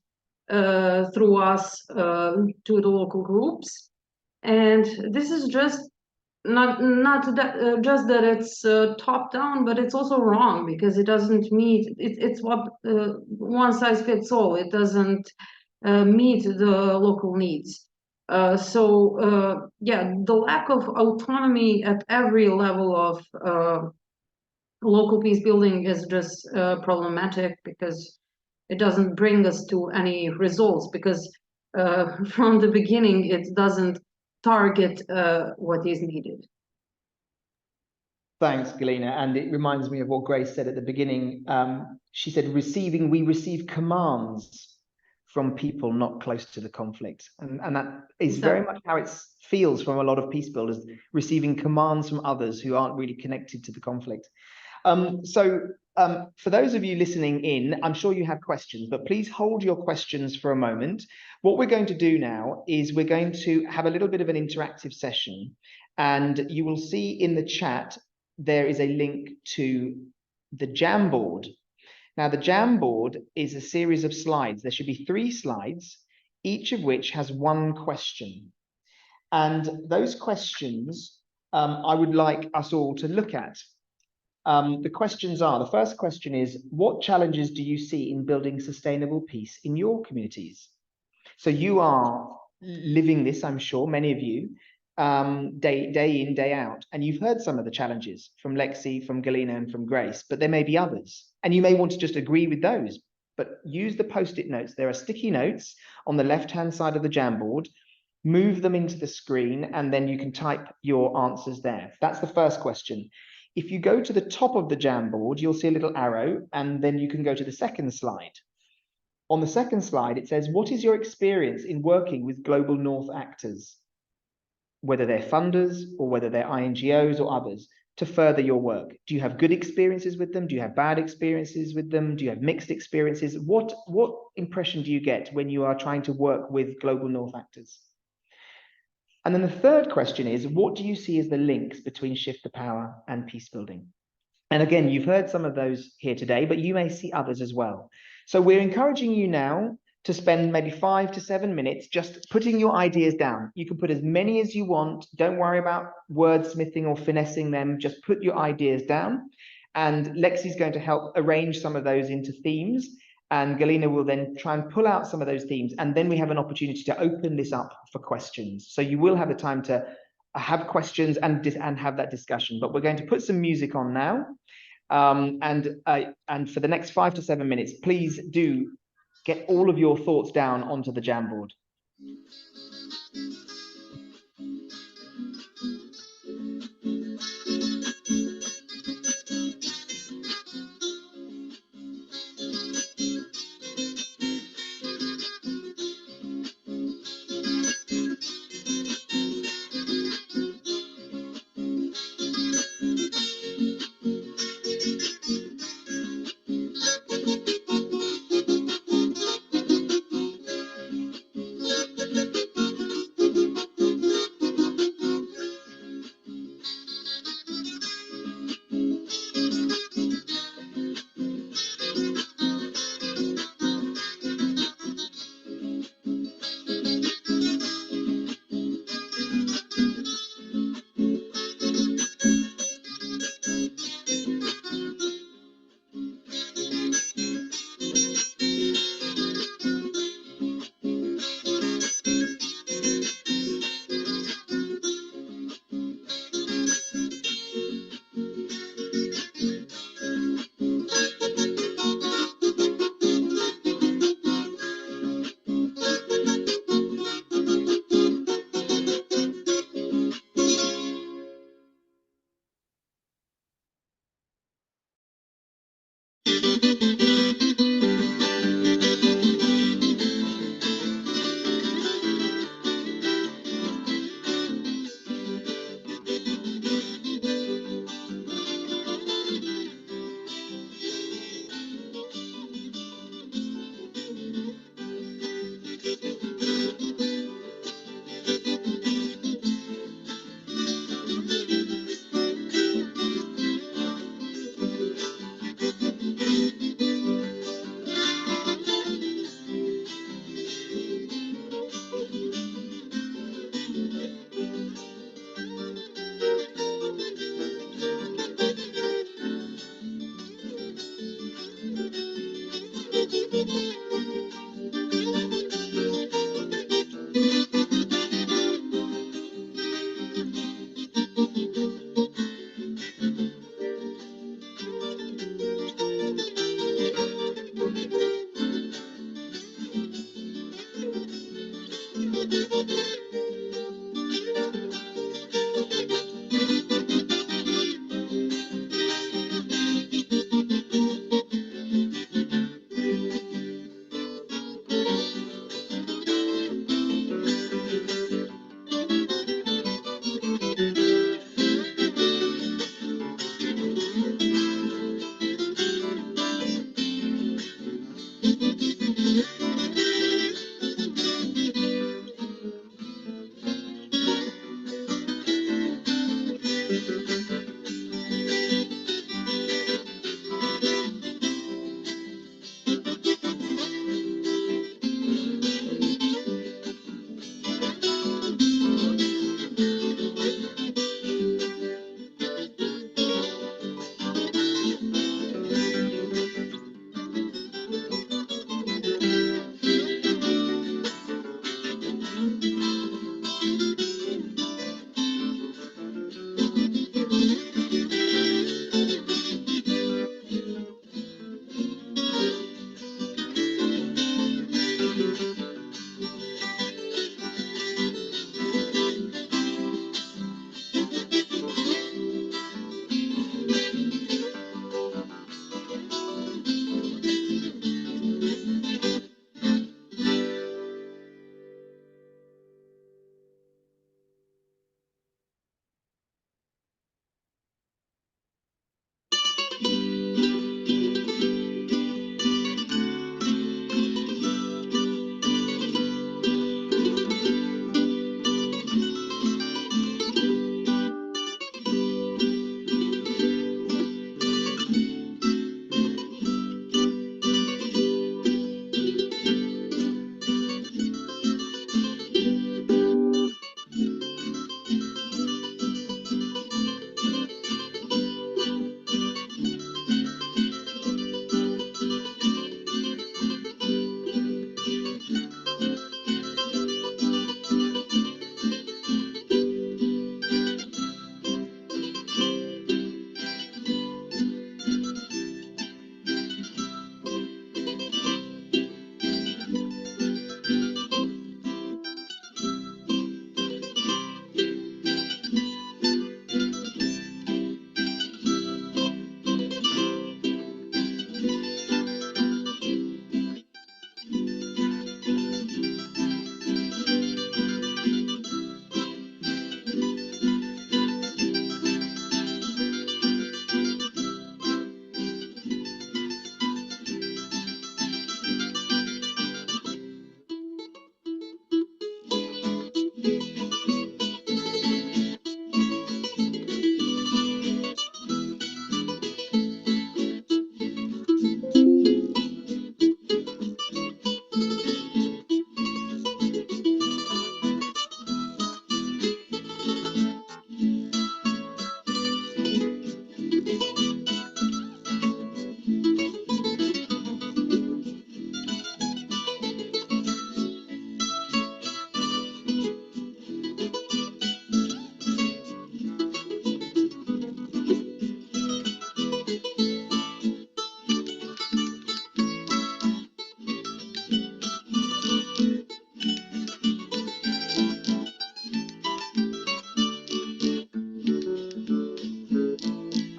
through us to the local groups. And this is just not that just that it's top down, but it's also wrong, because it doesn't meet it's what one size fits all. It doesn't meet the local needs. So the lack of autonomy at every level of local peace building is just problematic, because it doesn't bring us to any results, because from the beginning it doesn't target what is needed. Thanks, Galina. And it reminds me of what Grace said at the beginning. She said, we receive commands from people not close to the conflict. And that is very much how it feels from a lot of peace builders, receiving commands from others who aren't really connected to the conflict. For those of you listening in, I'm sure you have questions, but please hold your questions for a moment. What we're going to do now is we're going to have a little bit of an interactive session, and you will see in the chat there is a link to the Jamboard. Now, the Jamboard is a series of slides. There should be 3 slides, each of which has one question. And those questions I would like us all to look at. The questions are, the first question is, what challenges do you see in building sustainable peace in your communities? So you are living this, I'm sure, many of you, day in, day out. And you've heard some of the challenges from Lexi, from Galina, and from Grace, but there may be others. And you may want to just agree with those, but use the post-it notes. There are sticky notes on the left-hand side of the Jamboard. Move them into the screen, and then you can type your answers there. That's the first question. If you go to the top of the Jamboard, you'll see a little arrow, and then you can go to the second slide. On the second slide, it says, what is your experience in working with Global North actors, whether they're funders or whether they're INGOs or others, to further your work? Do you have good experiences with them? Do you have bad experiences with them? Do you have mixed experiences? What impression do you get when you are trying to work with Global North actors? And then the third question is, what do you see as the links between Shift the Power and peace building? And again, you've heard some of those here today, but you may see others as well. So we're encouraging you now to spend maybe 5 to 7 minutes just putting your ideas down. You can put as many as you want. Don't worry about wordsmithing or finessing them. Just put your ideas down. And Lexi's going to help arrange some of those into themes. And Galina will then try and pull out some of those themes. And then we have an opportunity to open this up for questions. So you will have the time to have questions and have that discussion. But we're going to put some music on now. And for the next 5 to 7 minutes, please do get all of your thoughts down onto the Jamboard.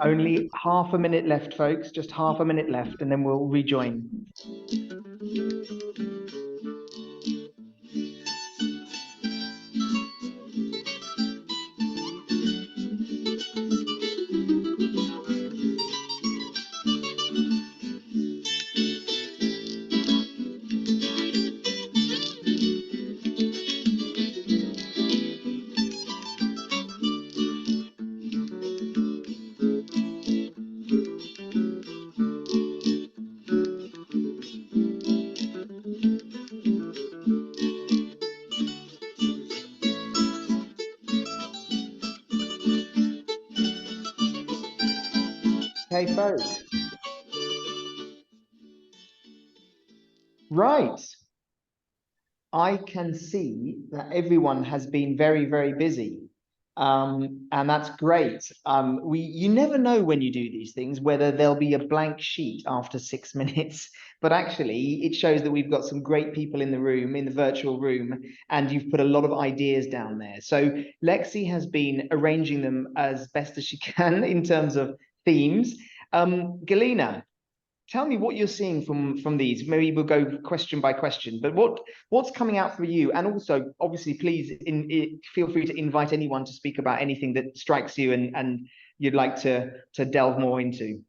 Only half a minute left, folks, just half a minute left, and then we'll rejoin. Okay, folks. Right. I can see that everyone has been very, very busy. And that's great. You never know when you do these things, whether there'll be a blank sheet after 6 minutes, but actually it shows that we've got some great people in the room, in the virtual room, and you've put a lot of ideas down there. So Lexi has been arranging them as best as she can in terms of themes. Galina, tell me what you're seeing from these. Maybe we'll go question by question, but what's coming out for you? And also, obviously, please feel free to invite anyone to speak about anything that strikes you and you'd like to delve more into.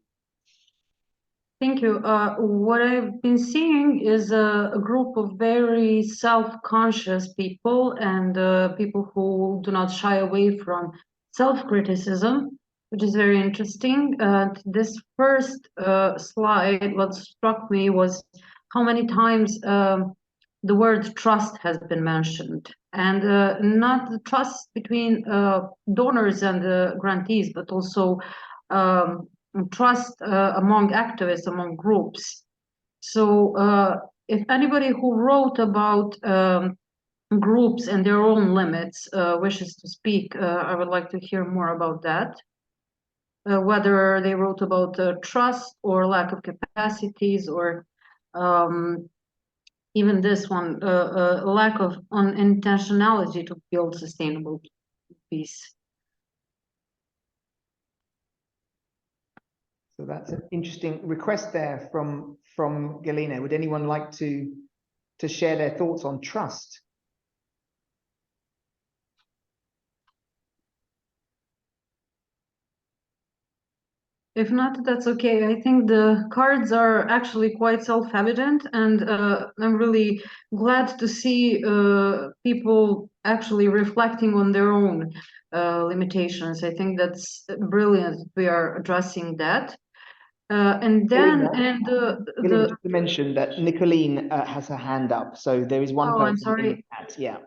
Thank you. What I've been seeing is a group of very self-conscious people and people who do not shy away from self-criticism, which is very interesting. This first slide, what struck me was how many times the word trust has been mentioned, and not the trust between donors and grantees, but also trust among activists, among groups. So if anybody who wrote about groups and their own limits wishes to speak, I would like to hear more about that. Whether they wrote about trust or lack of capacities, or even this one, lack of intentionality to build sustainable peace. So that's an interesting request there from Galina. Would anyone like to share their thoughts on trust? If not, that's okay. I think the cards are actually quite self-evident, and I'm really glad to see people actually reflecting on their own limitations. I think that's brilliant. We are addressing that. And then, Galina, just to mention that Nicolene has her hand up, so there is one person. I'm sorry. In the chat. Yeah.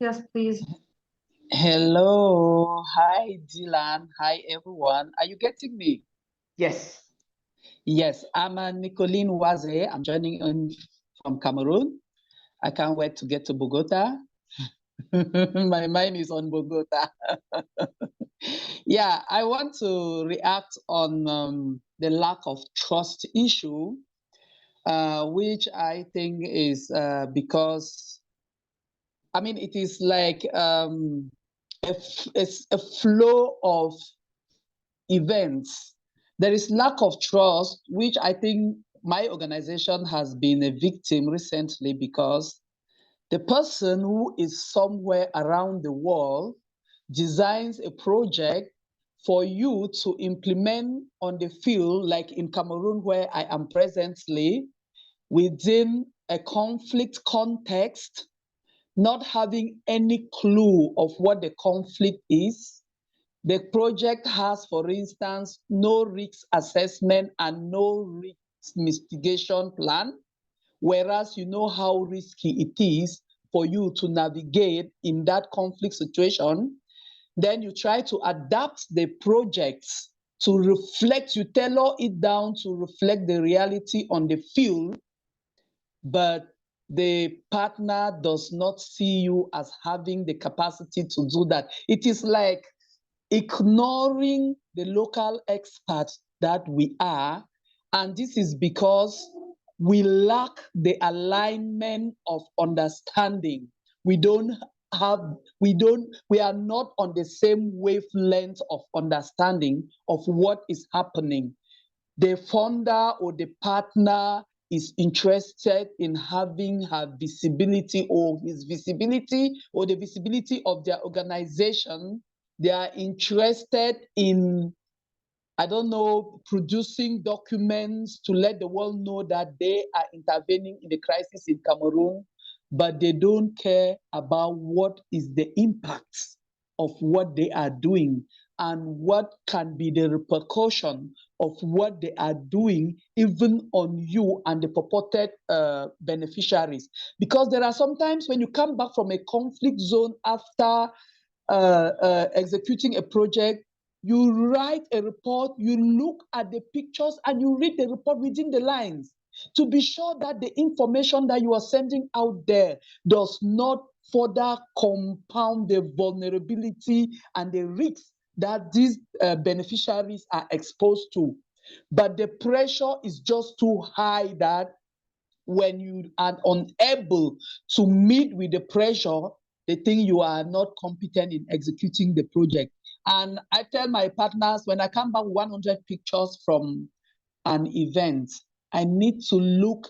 Yes, please. Hello, hi Dylan, hi everyone. Are you getting me? Yes. Yes, I'm Nicolene Waze. I'm joining in from Cameroon. I can't wait to get to Bogota. My mind is on Bogota. Yeah, I want to react on the lack of trust issue, which I think is because, I mean, it is like it's a flow of events. There is lack of trust, which I think my organization has been a victim recently, because the person who is somewhere around the world designs a project for you to implement on the field, like in Cameroon, where I am presently, within a conflict context, not having any clue of what the conflict is. The project has, for instance, no risk assessment and no risk mitigation plan, whereas you know how risky it is for you to navigate in that conflict situation. Then you try to adapt the projects to reflect, you tailor it down to reflect the reality on the field, but the partner does not see you as having the capacity to do that. It is like ignoring the local experts that we are, and this is because we lack the alignment of understanding. We don't are not on the same wavelength of understanding of what is happening. The funder or the partner is interested in having her visibility or his visibility or the visibility of their organization. They are interested in, I don't know, producing documents to let the world know that they are intervening in the crisis in Cameroon, but they don't care about what is the impact of what they are doing and what can be the repercussion of what they are doing even on you and the purported beneficiaries. Because there are sometimes when you come back from a conflict zone after executing a project, you write a report, you look at the pictures, and you read the report within the lines to be sure that the information that you are sending out there does not further compound the vulnerability and the risks that these beneficiaries are exposed to. But the pressure is just too high that when you are unable to meet with the pressure, they think you are not competent in executing the project. And I tell my partners, when I come back 100 pictures from an event, I need to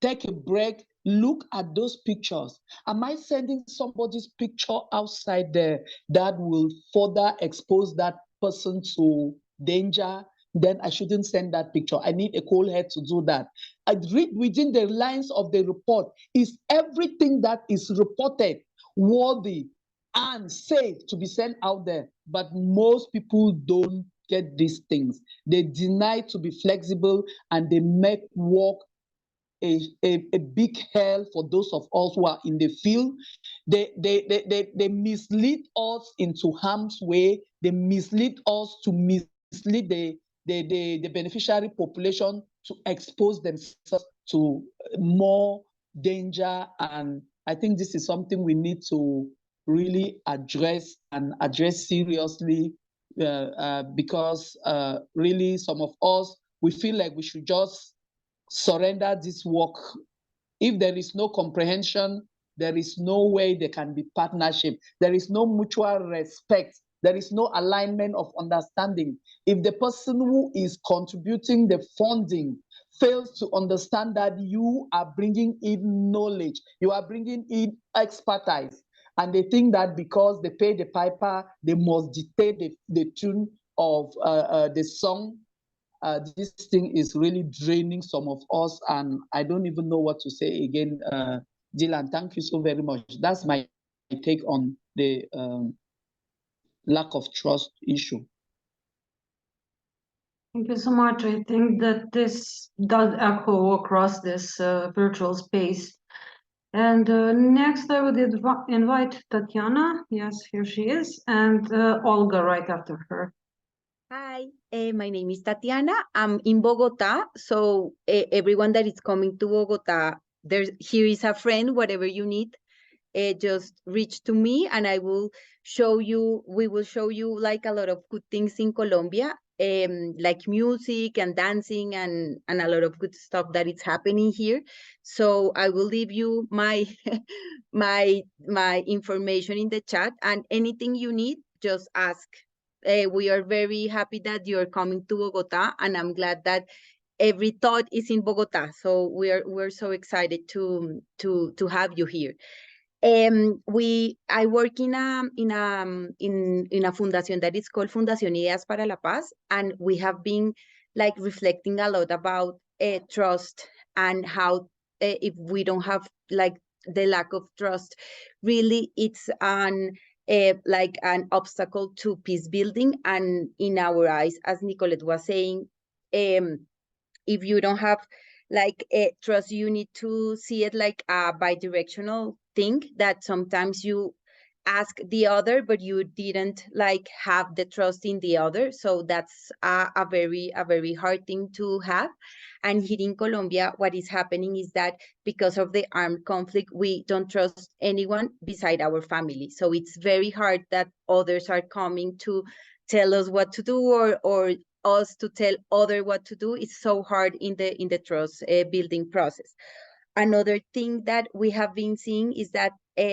take a break, look at those pictures. Am I sending somebody's picture outside there that will further expose that person to danger? Then I shouldn't send that picture. I need a cool head to do that. I read within the lines of the report. Is everything that is reported worthy and safe to be sent out there? But most people don't get these things. They deny to be flexible, and they make work a big hell for those of us who are in the field. They mislead us into harm's way. They mislead us to mislead the beneficiary population to expose themselves to more danger. And I think this is something we need to really address seriously, because really some of us, we feel like we should just surrender this work. If there is no comprehension, there is no way there can be partnership. There is no mutual respect. There is no alignment of understanding. If the person who is contributing the funding fails to understand that you are bringing in knowledge, you are bringing in expertise, and they think that because they pay the piper, they must dictate the tune of the song, this thing is really draining some of us, and I don't even know what to say again. Dylan, thank you so very much. That's my take on the lack of trust issue. Thank you so much. I think that this does echo across this virtual space. And next I would invite Tatiana. Yes, here she is. And Olga right after her. Hi, my name is Tatiana. I'm in Bogota. So everyone that is coming to Bogota, here is a friend, whatever you need, just reach to me and we will show you like a lot of good things in Colombia, like music and dancing and a lot of good stuff that is happening here. So I will leave you my my information in the chat, and anything you need, just ask. We are very happy that you're coming to Bogota, and I'm glad that every thought is in Bogota. So we're so excited to have you here. I work in a fundación that is called Fundación Ideas para la Paz, and we have been like reflecting a lot about trust and how if we don't have like the lack of trust, really it's like an obstacle to peace building. And in our eyes, as Nicolette was saying, if you don't have like trust, you need to see it like a bi-directional thing, that sometimes you ask the other, but you didn't like have the trust in the other. So that's a very hard thing to have. And here in Colombia, what is happening is that because of the armed conflict, we don't trust anyone beside our family. So it's very hard that others are coming to tell us what to do, or us to tell other what to do. It's so hard in the trust building process. Another thing that we have been seeing is that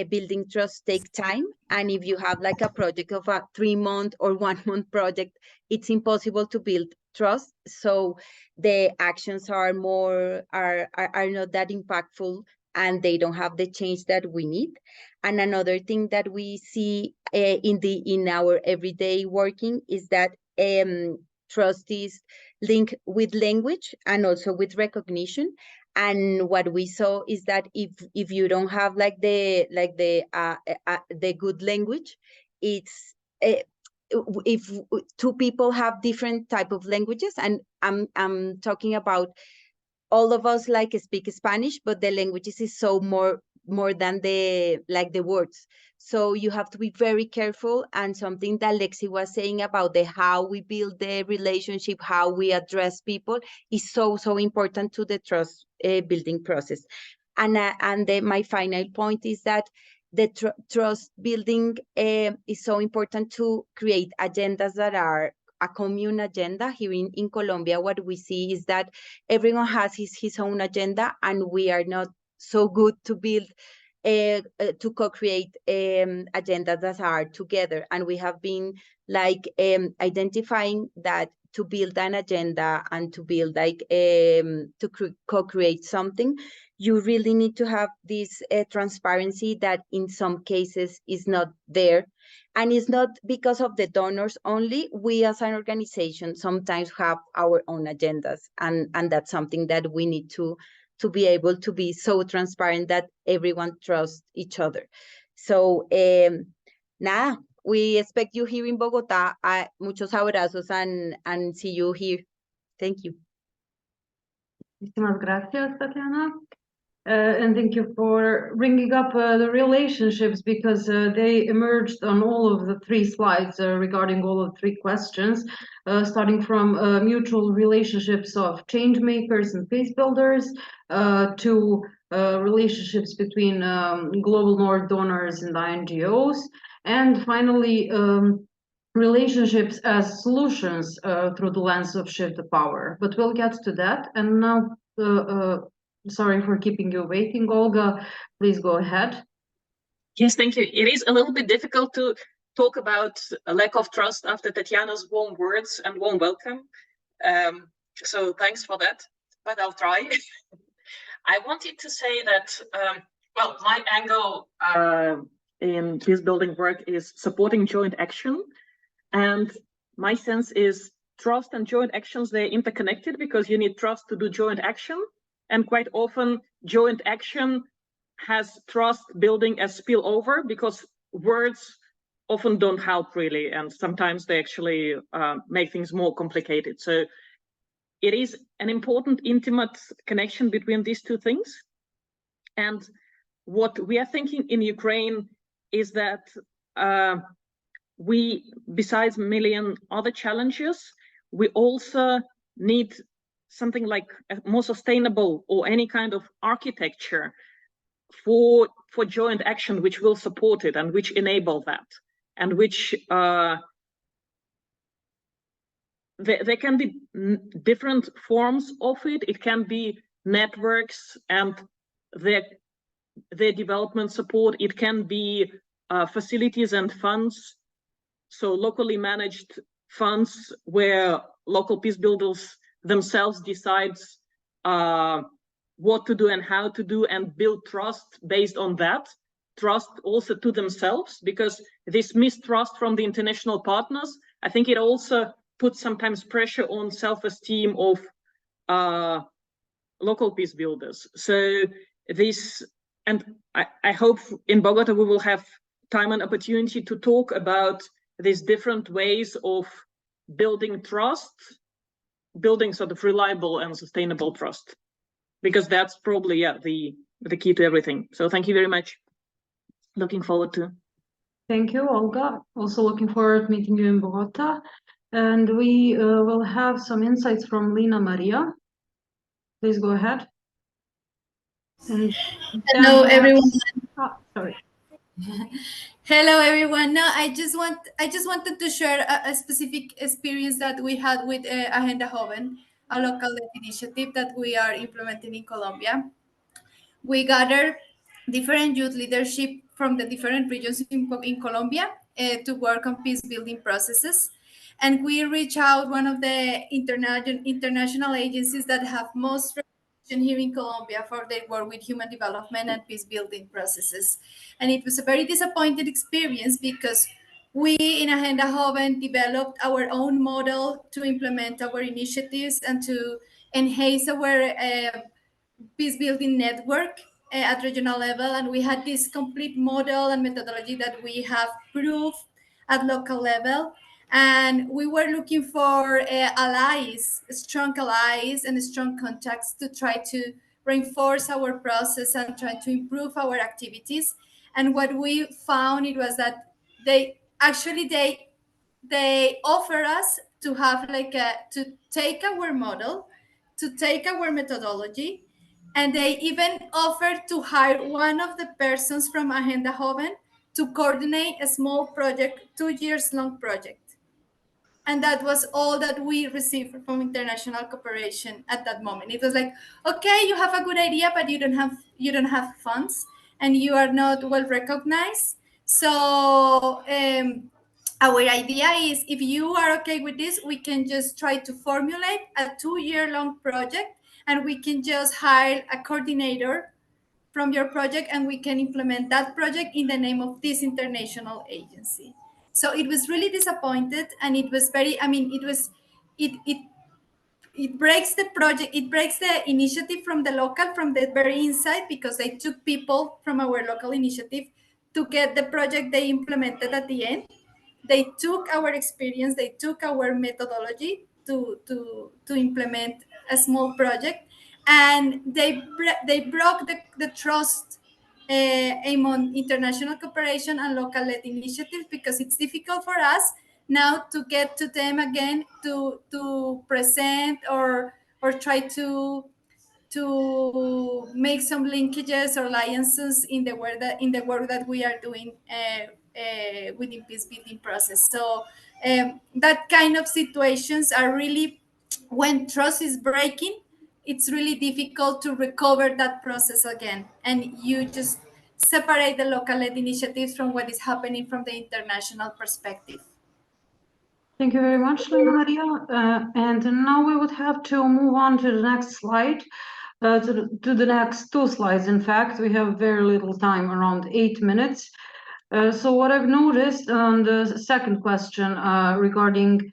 building trust take time, and if you have like a project of a 3-month or 1-month project, it's impossible to build trust. So the actions are not that impactful, and they don't have the change that we need. And another thing that we see in our everyday working is that trust is linked with language and also with recognition. And what we saw is that if you don't have like the good language, it's if two people have different type of languages, and I'm talking about all of us like speak Spanish, but the languages is so more than the words. So you have to be very careful. And something that Lexi was saying about the how we build the relationship, how we address people, is so important to the trust building process. And my final point is that the trust building is so important to create agendas that are a commune agenda. Here in Colombia, what we see is that everyone has his own agenda, and we are not so good to build to co-create agendas that are together. And we have been like identifying that to build an agenda and to build like to co-create something, you really need to have this transparency that in some cases is not there. And it's not because of the donors only. We as an organization sometimes have our own agendas, and that's something that we need to be able to be so transparent that everyone trusts each other. So nada, we expect you here in Bogotá. Muchos abrazos, and see you here. Thank you. Muchísimas gracias, Tatiana. And thank you for bringing up the relationships, because they emerged on all of the 3 slides regarding all of the 3 questions, starting from mutual relationships of change makers and peace builders, to relationships between global North donors and NGOs, and finally relationships as solutions through the lens of shift the power. But we'll get to that. And now sorry for keeping you waiting. Olga, please go ahead. Yes, thank you. It is a little bit difficult to talk about a lack of trust after Tatiana's warm words and warm welcome. So thanks for that, but I'll try. I wanted to say that, well, my angle in peace building work is supporting joint action. And my sense is trust and joint actions, they're interconnected, because you need trust to do joint action. And quite often, joint action has trust building as spillover, because words often don't help really, and sometimes they actually make things more complicated. So it is an important, intimate connection between these 2 things. And what we are thinking in Ukraine is that we, besides a million other challenges, we also need something like a more sustainable or any kind of architecture for joint action, which will support it and which enable that, and which there can be different forms of it. It can be networks and their development support. It can be facilities and funds, so locally managed funds where local peace builders themselves decides what to do and how to do, and build trust based on that. Trust also to themselves, because this mistrust from the international partners, I think it also puts sometimes pressure on self-esteem of local peace builders. So this, and I hope in Bogota we will have time and opportunity to talk about these different ways of building trust, building sort of reliable and sustainable trust, because that's probably the key to everything. So thank you very much. Looking forward to. Thank you, Olga. Also looking forward to meeting you in Bogota. And we will have some insights from Lina Maria. Please go ahead. And hello, everyone. Sorry. Hello, everyone. No, I just wanted to share a specific experience that we had with Agenda Joven, a local initiative that we are implementing in Colombia. We gathered different youth leadership from the different regions in Colombia to work on peace building processes. And we reach out one of the international agencies that have most recognition here in Colombia for their work with human development and peace building processes. And it was a very disappointing experience because we in Agenda Joven developed our own model to implement our initiatives and to enhance our peace building network at regional level. And we had this complete model and methodology that we have proved at local level. And we were looking for allies, strong allies and strong contacts to try to reinforce our process and try to improve our activities. And what we found it was that they offer us to have to take our model, to take our methodology, and they even offered to hire one of the persons from Agenda Joven to coordinate a small project, 2 years long project. And that was all that we received from international cooperation at that moment. It was like, okay, you have a good idea, but you don't have funds and you are not well recognized. So our idea is, if you are okay with this, we can just try to formulate a 2-year long project, and we can just hire a coordinator from your project, and we can implement that project in the name of this international agency. So it was really disappointed, and it was very, it breaks the project, it breaks the initiative from the very inside, because they took people from our local initiative to get the project they implemented at the end. They took our experience, they took our methodology to implement a small project, and they broke the trust among international cooperation and local-led initiatives, because it's difficult for us now to get to them again to present or try to make some linkages or alliances in the work that we are doing within peace building process. So that kind of situations are really, when trust is breaking, it's really difficult to recover that process again, and you just separate the local-led initiatives from what is happening from the international perspective. Thank you very much, Lina Maria. And now we would have to move on to the next slide, to the next 2 slides. In fact, we have very little time, around 8 minutes. So what I've noticed on the second question regarding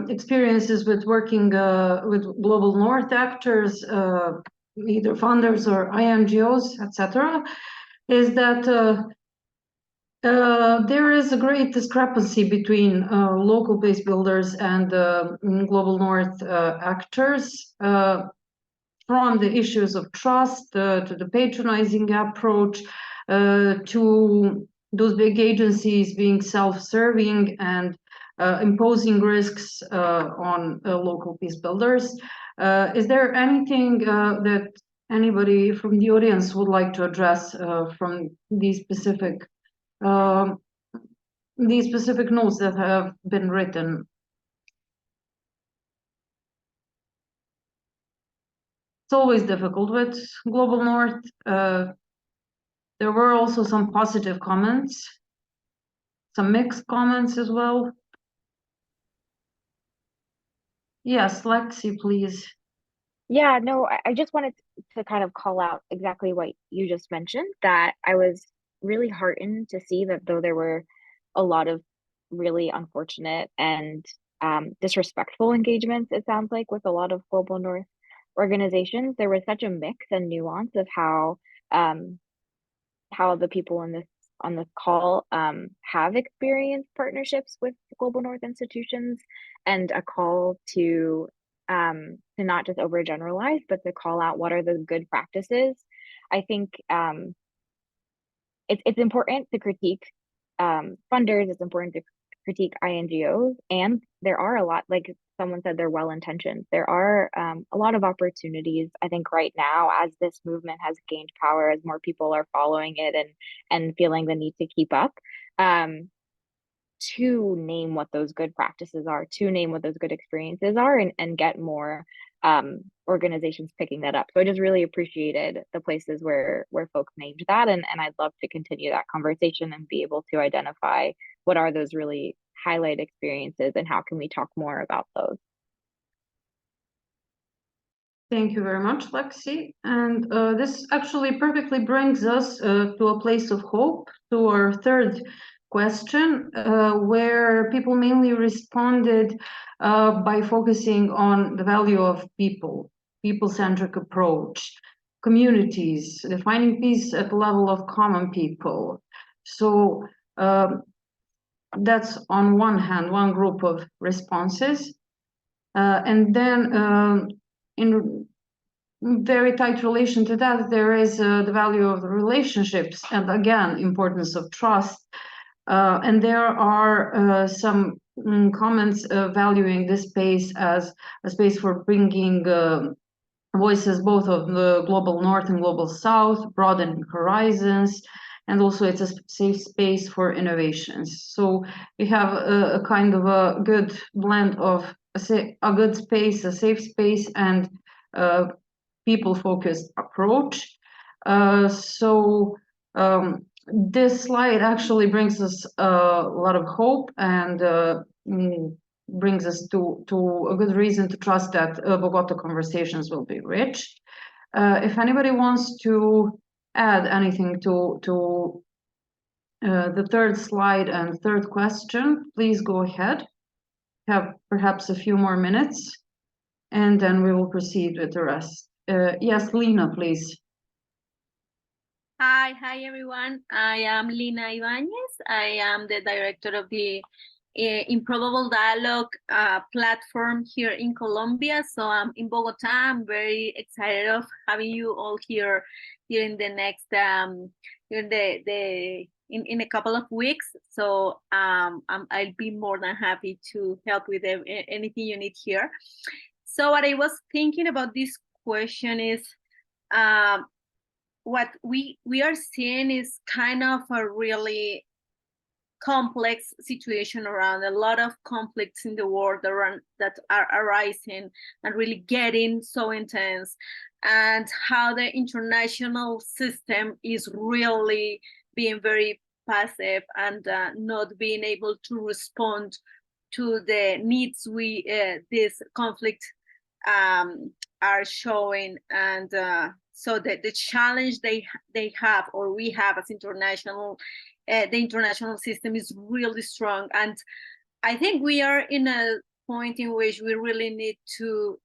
experiences with working with Global North actors, either funders or INGOs, etc., is that there is a great discrepancy between local peace builders and Global North actors, from the issues of trust to the patronizing approach, to those big agencies being self-serving and imposing risks on local peace builders. Is there anything that anybody from the audience would like to address from these specific notes that have been written? It's always difficult with Global North. There were also some positive comments, some mixed comments as well. Yes, Lexi, please. Yeah, no, I just wanted to kind of call out exactly what you just mentioned, that I was really heartened to see that though there were a lot of really unfortunate and disrespectful engagements, it sounds like, with a lot of Global North organizations, there was such a mix and nuance of how the people on this call have experienced partnerships with Global North institutions, and a call to not just overgeneralize, but to call out what are the good practices. I think it's important to critique funders, it's important to critique INGOs, and there are a lot, like someone said, they're well-intentioned. There are a lot of opportunities, I think, right now, as this movement has gained power, as more people are following it and feeling the need to keep up. to name what those good practices are, to name what those good experiences are, and get more organizations picking that up. So I just really appreciated the places where folks named that, and I'd love to continue that conversation and be able to identify what are those really highlight experiences and how can we talk more about those. Thank you very much, Lexi. And this actually perfectly brings us to a place of hope, to our third question, where people mainly responded by focusing on the value of people, people-centric approach, communities, defining peace at the level of common people. So that's on one hand, one group of responses. And then in very tight relation to that, there is the value of the relationships, and again, importance of trust. And there are some comments valuing this space as a space for bringing voices both of the global north and global south, broadening horizons, and also it's a safe space for innovations. So we have a kind of a good blend of a good space, a safe space, and people-focused approach. This slide actually brings us a lot of hope and brings us to a good reason to trust that Bogota conversations will be rich. If anybody wants to add anything to the third slide and third question, please go ahead. Have perhaps a few more minutes, and then we will proceed with the rest. Yes, Lina, please. Hi everyone. I am Lina Ibanez. I am the director of the Improbable Dialogue platform here in Colombia. So I'm in Bogota. I'm very excited of having you all here in the next in a couple of weeks. So I'll be more than happy to help with anything you need here. So what I was thinking about this question is what we are seeing is kind of a really complex situation around a lot of conflicts in the world around that are arising and really getting so intense, and how the international system is really being very passive and not being able to respond to the needs this conflict are showing. And so the challenge they have, or we have as international, the international system is really strong. And I think we are in a point in which we really need to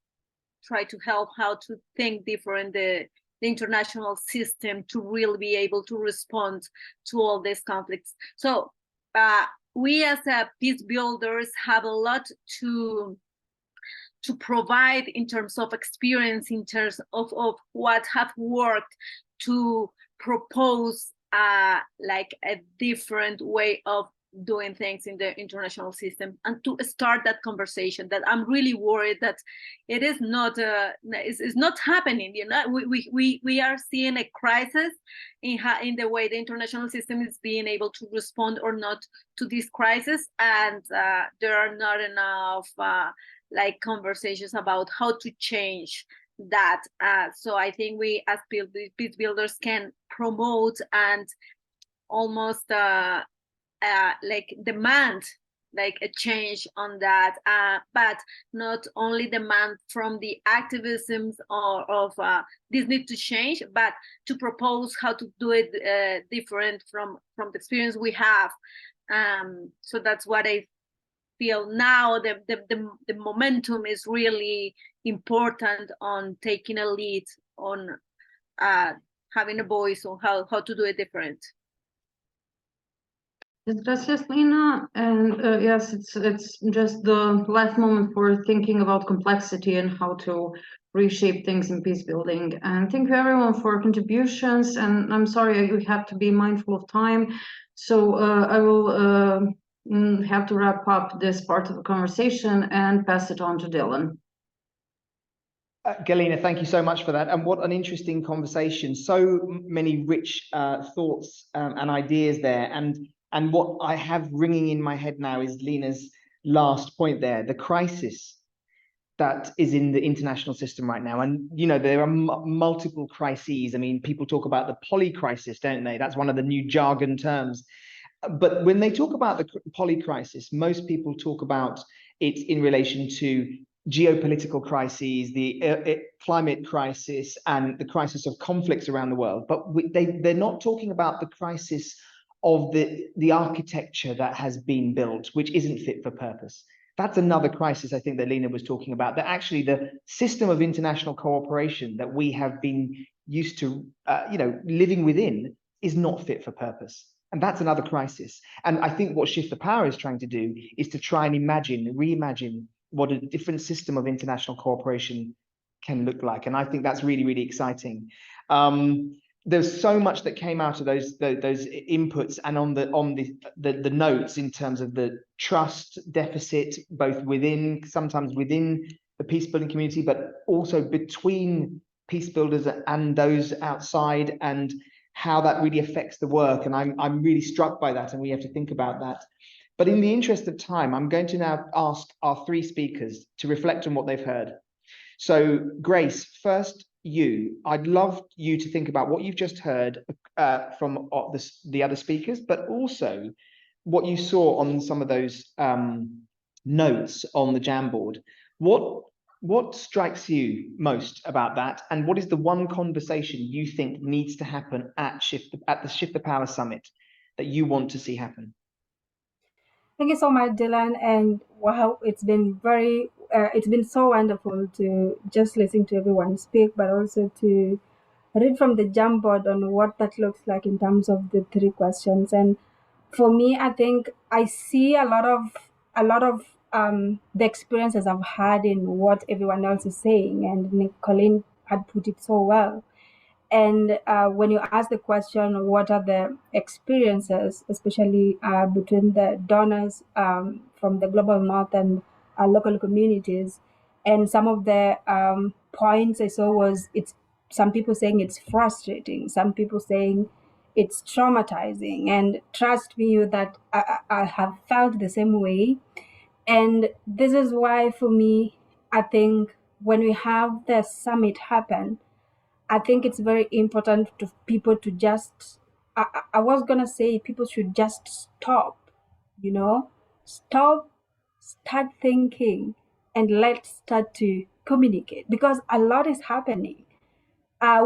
try to help how to think different the international system to really be able to respond to all these conflicts. So we as peace builders have a lot to provide in terms of experience, in terms of what have worked to propose like a different way of doing things in the international system, and to start that conversation that I'm really worried that it is not is not happening. You know, we are seeing a crisis in the way the international system is being able to respond or not to this crisis, and there are not enough like conversations about how to change that. So I think we as peace builders can promote and almost like demand like a change on that, but not only demand from the activisms of this need to change, but to propose how to do it different from the experience we have. So that's what I feel now. The momentum is really important on taking a lead on having a voice on how to do it different. Gracias, Lina. And yes, it's just the last moment for thinking about complexity and how to reshape things in peace building. And thank you everyone for contributions. And I'm sorry we have to be mindful of time. So I will have to wrap up this part of the conversation and pass it on to Dylan. Galina, thank you so much for that. And what an interesting conversation. So many rich thoughts and ideas there. And And what I have ringing in my head now is Lena's last point there, the crisis that is in the international system right now. And, you know, there are multiple crises. I mean, people talk about the poly crisis, don't they? That's one of the new jargon terms. But when they talk about the poly crisis, most people talk about it in relation to geopolitical crises, the climate crisis, and the crisis of conflicts around the world. But they're not talking about the crisis of the architecture that has been built, which isn't fit for purpose. That's another crisis, I think, that Lena was talking about, that actually the system of international cooperation that we have been used to, living within is not fit for purpose. And that's another crisis. And I think what Shift the Power is trying to do is to try and reimagine what a different system of international cooperation can look like. And I think that's really, really exciting. There's so much that came out of those inputs and on the notes in terms of the trust deficit, both sometimes within the peace building community, but also between peace builders and those outside, and how that really affects the work. And I'm really struck by that, and we have to think about that. But in the interest of time, I'm going to now ask our three speakers to reflect on what they've heard. So Grace, first, I'd love you to think about what you've just heard from the other speakers, but also what you saw on some of those notes on the Jamboard. What strikes you most about that, and what is the one conversation you think needs to happen at the Shift the Power Summit that you want to see happen? Thank you so much, Dylan. And wow, it's been so wonderful to just listen to everyone speak, but also to read from the Jamboard on what that looks like in terms of the three questions. And for me, I think I see a lot of the experiences I've had in what everyone else is saying, and Colleen had put it so well. And when you ask the question, what are the experiences, especially between the donors from the global north and local communities, and some of the points I saw was some people saying it's frustrating, some people saying it's traumatizing, and trust me that I have felt the same way. And this is why, for me, I think when we have the summit happen, I think it's very important to people to just, I was going to say people should just stop, start thinking, and let's start to communicate, because a lot is happening.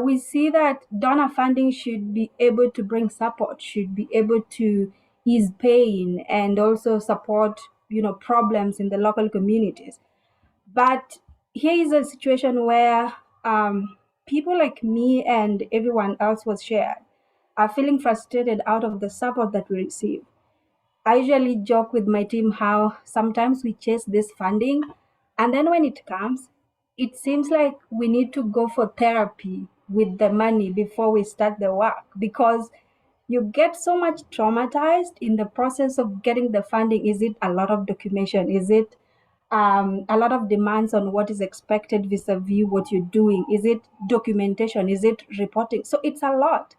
We see that donor funding should be able to bring support, should be able to ease pain, and also support, problems in the local communities. But here is a situation where people like me and everyone else was shared are feeling frustrated out of the support that we receive. I usually joke with my team how sometimes we chase this funding, and then when it comes, it seems like we need to go for therapy with the money before we start the work, because you get so much traumatized in the process of getting the funding. Is it a lot of documentation? Is it a lot of demands on what is expected vis-a-vis what you're doing? Is it documentation? Is it reporting? So it's a lot.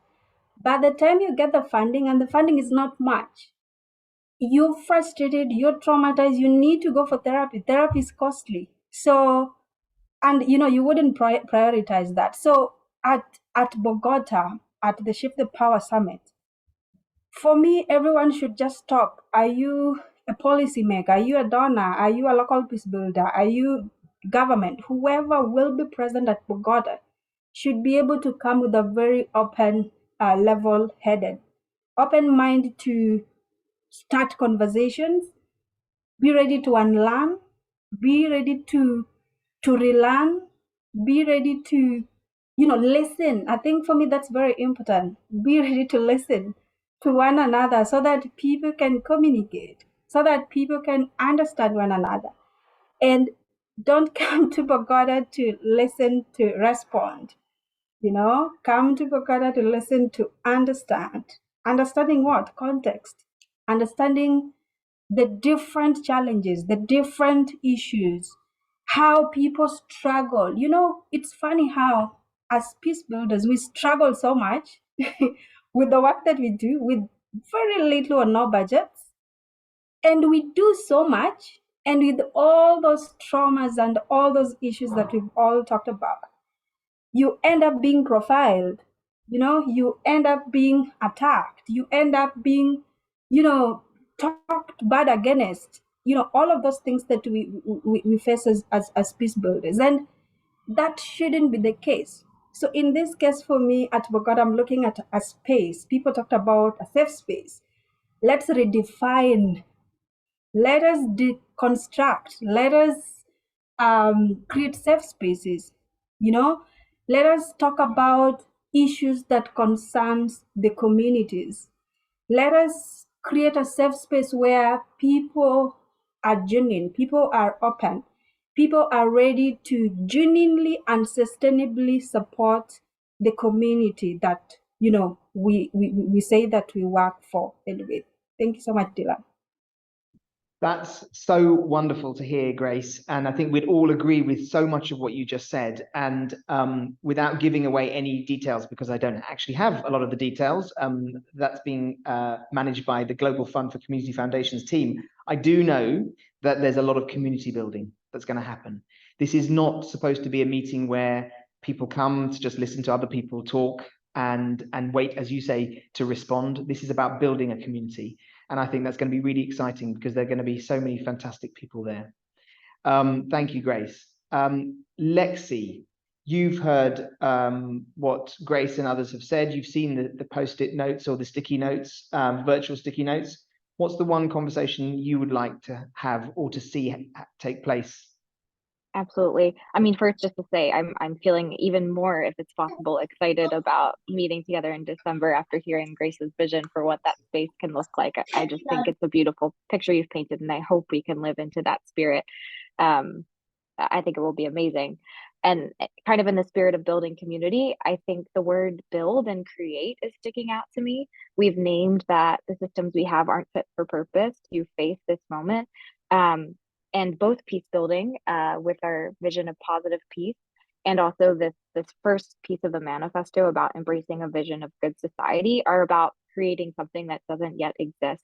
By the time you get the funding, and the funding is not much, you're frustrated, you're traumatized, you need to go for therapy. Therapy is costly. So, and you wouldn't prioritize that. So at Bogota, at the Shift the Power Summit, for me, everyone should just stop. Are you a policymaker? Are you a donor? Are you a local peace builder? Are you government? Whoever will be present at Bogota should be able to come with a very open, level-headed, open mind to start conversations, be ready to unlearn, be ready to relearn, be ready to, listen. I think for me, that's very important. Be ready to listen to one another so that people can communicate, so that people can understand one another. And don't come to Bogota to listen to respond. Come to Bogota to listen to understand. Understanding what? Context. Understanding the different challenges, the different issues, how people struggle. It's funny how, as peace builders, we struggle so much with the work that we do, with very little or no budgets. And we do so much. And with all those traumas and all those issues that we've all talked about, you end up being profiled, you end up being attacked, you end up being, talked bad against, all of those things that we face as peace builders. And that shouldn't be the case. So in this case, for me at Bogota, I'm looking at a space. People talked about a safe space. Let's redefine. Let us deconstruct. Let us create safe spaces. Let us talk about issues that concerns the communities. Let us create a safe space where people are genuine, people are open, people are ready to genuinely and sustainably support the community that we say that we work for anyway. Thank you so much, Dylan. That's so wonderful to hear, Grace. And I think we'd all agree with so much of what you just said. And without giving away any details, because I don't actually have a lot of the details, that's being managed by the Global Fund for Community Foundations team. I do know that there's a lot of community building that's going to happen. This is not supposed to be a meeting where people come to just listen to other people talk and wait, as you say, to respond. This is about building a community. And I think that's going to be really exciting because there are going to be so many fantastic people there. Thank you, Grace. Lexi, you've heard what Grace and others have said. You've seen the post-it notes or the sticky notes, virtual sticky notes. What's the one conversation you would like to have or to see take place? Absolutely. I mean, first, just to say, I'm feeling even more, if it's possible, excited about meeting together in December after hearing Grace's vision for what that space can look like. I just think it's a beautiful picture you've painted, and I hope we can live into that spirit. I think it will be amazing. And kind of in the spirit of building community, I think the word build and create is sticking out to me. We've named that the systems we have aren't fit for purpose to face this moment. And both peace building with our vision of positive peace, and also this first piece of the manifesto about embracing a vision of good society are about creating something that doesn't yet exist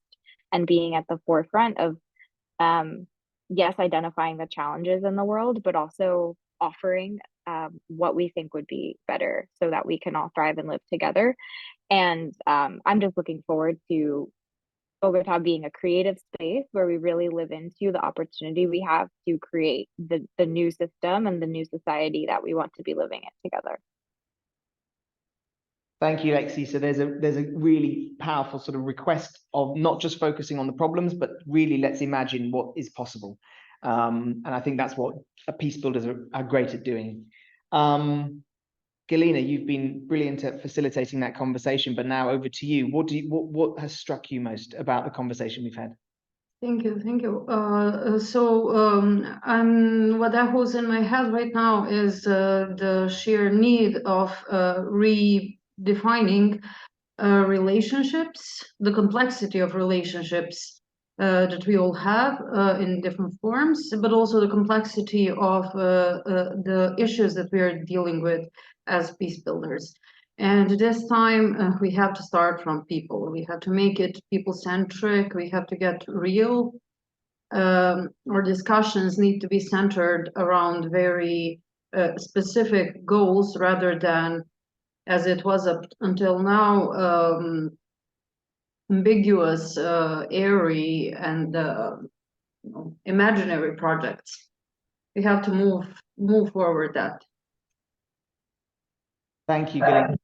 and being at the forefront of, yes, identifying the challenges in the world, but also offering what we think would be better so that we can all thrive and live together. And I'm just looking forward to Bogota being a creative space where we really live into the opportunity we have to create the new system and the new society that we want to be living in together. Thank you, Lexi. So there's a really powerful sort of request of not just focusing on the problems, but really let's imagine what is possible. And I think that's what peace builders are great at doing. Galina, you've been brilliant at facilitating that conversation, but now over to you. What has struck you most about the conversation we've had? Thank you. What echoes in my head right now is the sheer need of redefining relationships, the complexity of relationships that we all have in different forms, but also the complexity of the issues that we are dealing with as peace builders. And this time we have to start from people. We have to make it people-centric. We have to get real. Our discussions need to be centered around very specific goals rather than, as it was up until now, ambiguous, airy, and imaginary projects. We have to move forward that. Thank you, Galina.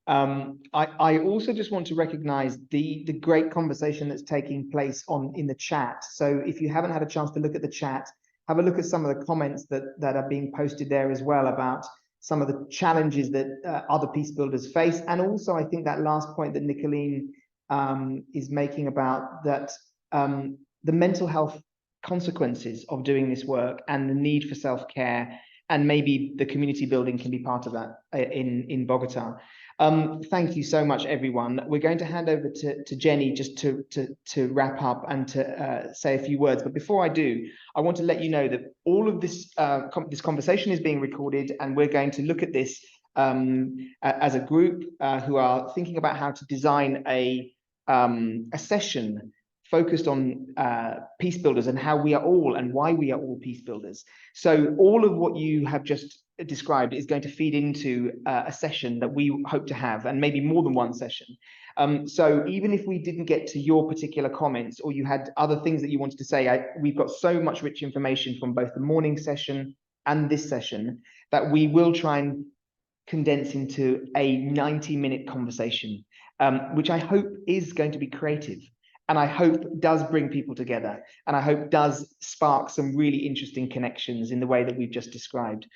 I also just want to recognize the great conversation that's taking place in the chat. So if you haven't had a chance to look at the chat, have a look at some of the comments that are being posted there as well about some of the challenges that other peace builders face. And also, I think that last point that Nicolene is making about that the mental health consequences of doing this work and the need for self-care, and maybe the community building can be part of that in Bogota. Thank you so much, everyone. We're going to hand over to Jenny just to wrap up and to say a few words. But before I do, I want to let you know that all of this this conversation is being recorded, and we're going to look at this as a group who are thinking about how to design a a session focused on peace builders and how we are all and why we are all peace builders. So all of what you have just described is going to feed into a session that we hope to have, and maybe more than one session. So even if we didn't get to your particular comments, or you had other things that you wanted to say, we've got so much rich information from both the morning session and this session that we will try and condense into a 90-minute conversation, which I hope is going to be creative. And I hope does bring people together, and I hope does spark some really interesting connections in the way that we've just described.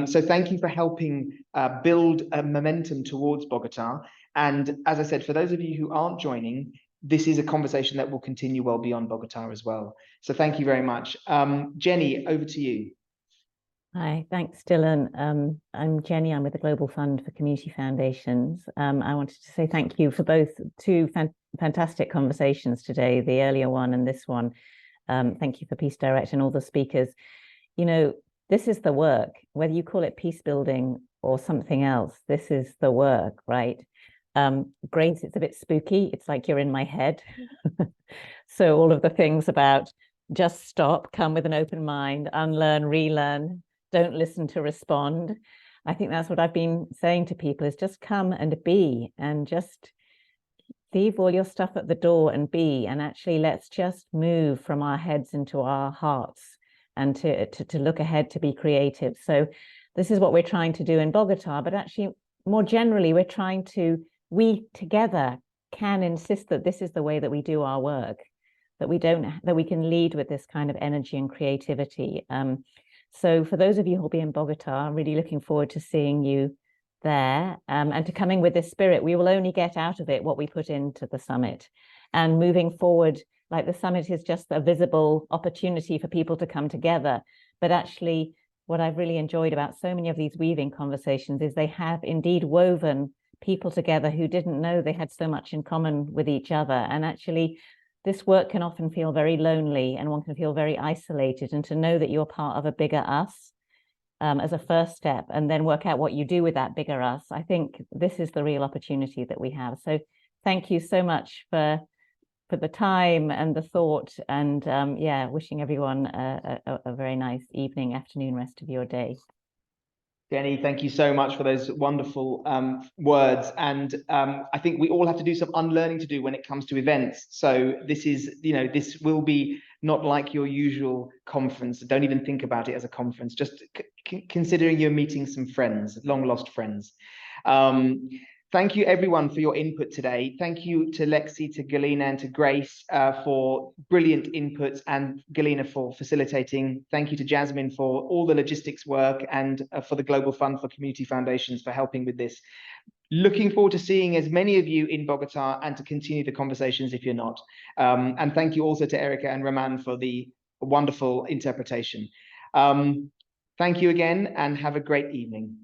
So thank you for helping build a momentum towards Bogota. And as I said, for those of you who aren't joining, this is a conversation that will continue well beyond Bogota as well. So thank you very much. Jenny, over to you. Hi, thanks, Dylan. I'm Jenny. I'm with the Global Fund for Community Foundations. I wanted to say thank you for both two fantastic conversations today, the earlier one and this one. Thank you for Peace Direct and all the speakers. You know, this is the work, whether you call it peace building or something else, this is the work, right? Grace, it's a bit spooky. It's like you're in my head. So all of the things about just stop, come with an open mind, unlearn, relearn, don't listen to respond. I think that's what I've been saying to people, is just come and be, and just leave all your stuff at the door and be, and actually let's just move from our heads into our hearts and to look ahead, to be creative. So this is what we're trying to do in Bogota, but actually more generally, we're trying to, we together can insist that this is the way that we do our work, that we can lead with this kind of energy and creativity. So for those of you who'll be in Bogota, I'm really looking forward to seeing you there, and to coming with this spirit. We will only get out of it what we put into the summit, and moving forward, like the summit is just a visible opportunity for people to come together. But actually, what I've really enjoyed about so many of these weaving conversations is they have indeed woven people together who didn't know they had so much in common with each other. And actually, this work can often feel very lonely, and one can feel very isolated, and to know that you're part of a bigger us as a first step, and then work out what you do with that bigger us. I think this is the real opportunity that we have. So thank you so much for the time and the thought, and yeah, wishing everyone a very nice evening, afternoon, rest of your day. Jenny, thank you so much for those wonderful words. And I think we all have to do some unlearning to do when it comes to events. So this is, you know, this will be not like your usual conference. Don't even think about it as a conference. Just considering you're meeting some friends, long lost friends. Thank you everyone for your input today. Thank you to Lexi, to Galina, and to Grace for brilliant inputs, and Galina for facilitating. Thank you to Jasmine for all the logistics work, and for the Global Fund for Community Foundations for helping with this. Looking forward to seeing as many of you in Bogota, and to continue the conversations if you're not. And thank you also to Erica and Raman for the wonderful interpretation. Thank you again, and have a great evening.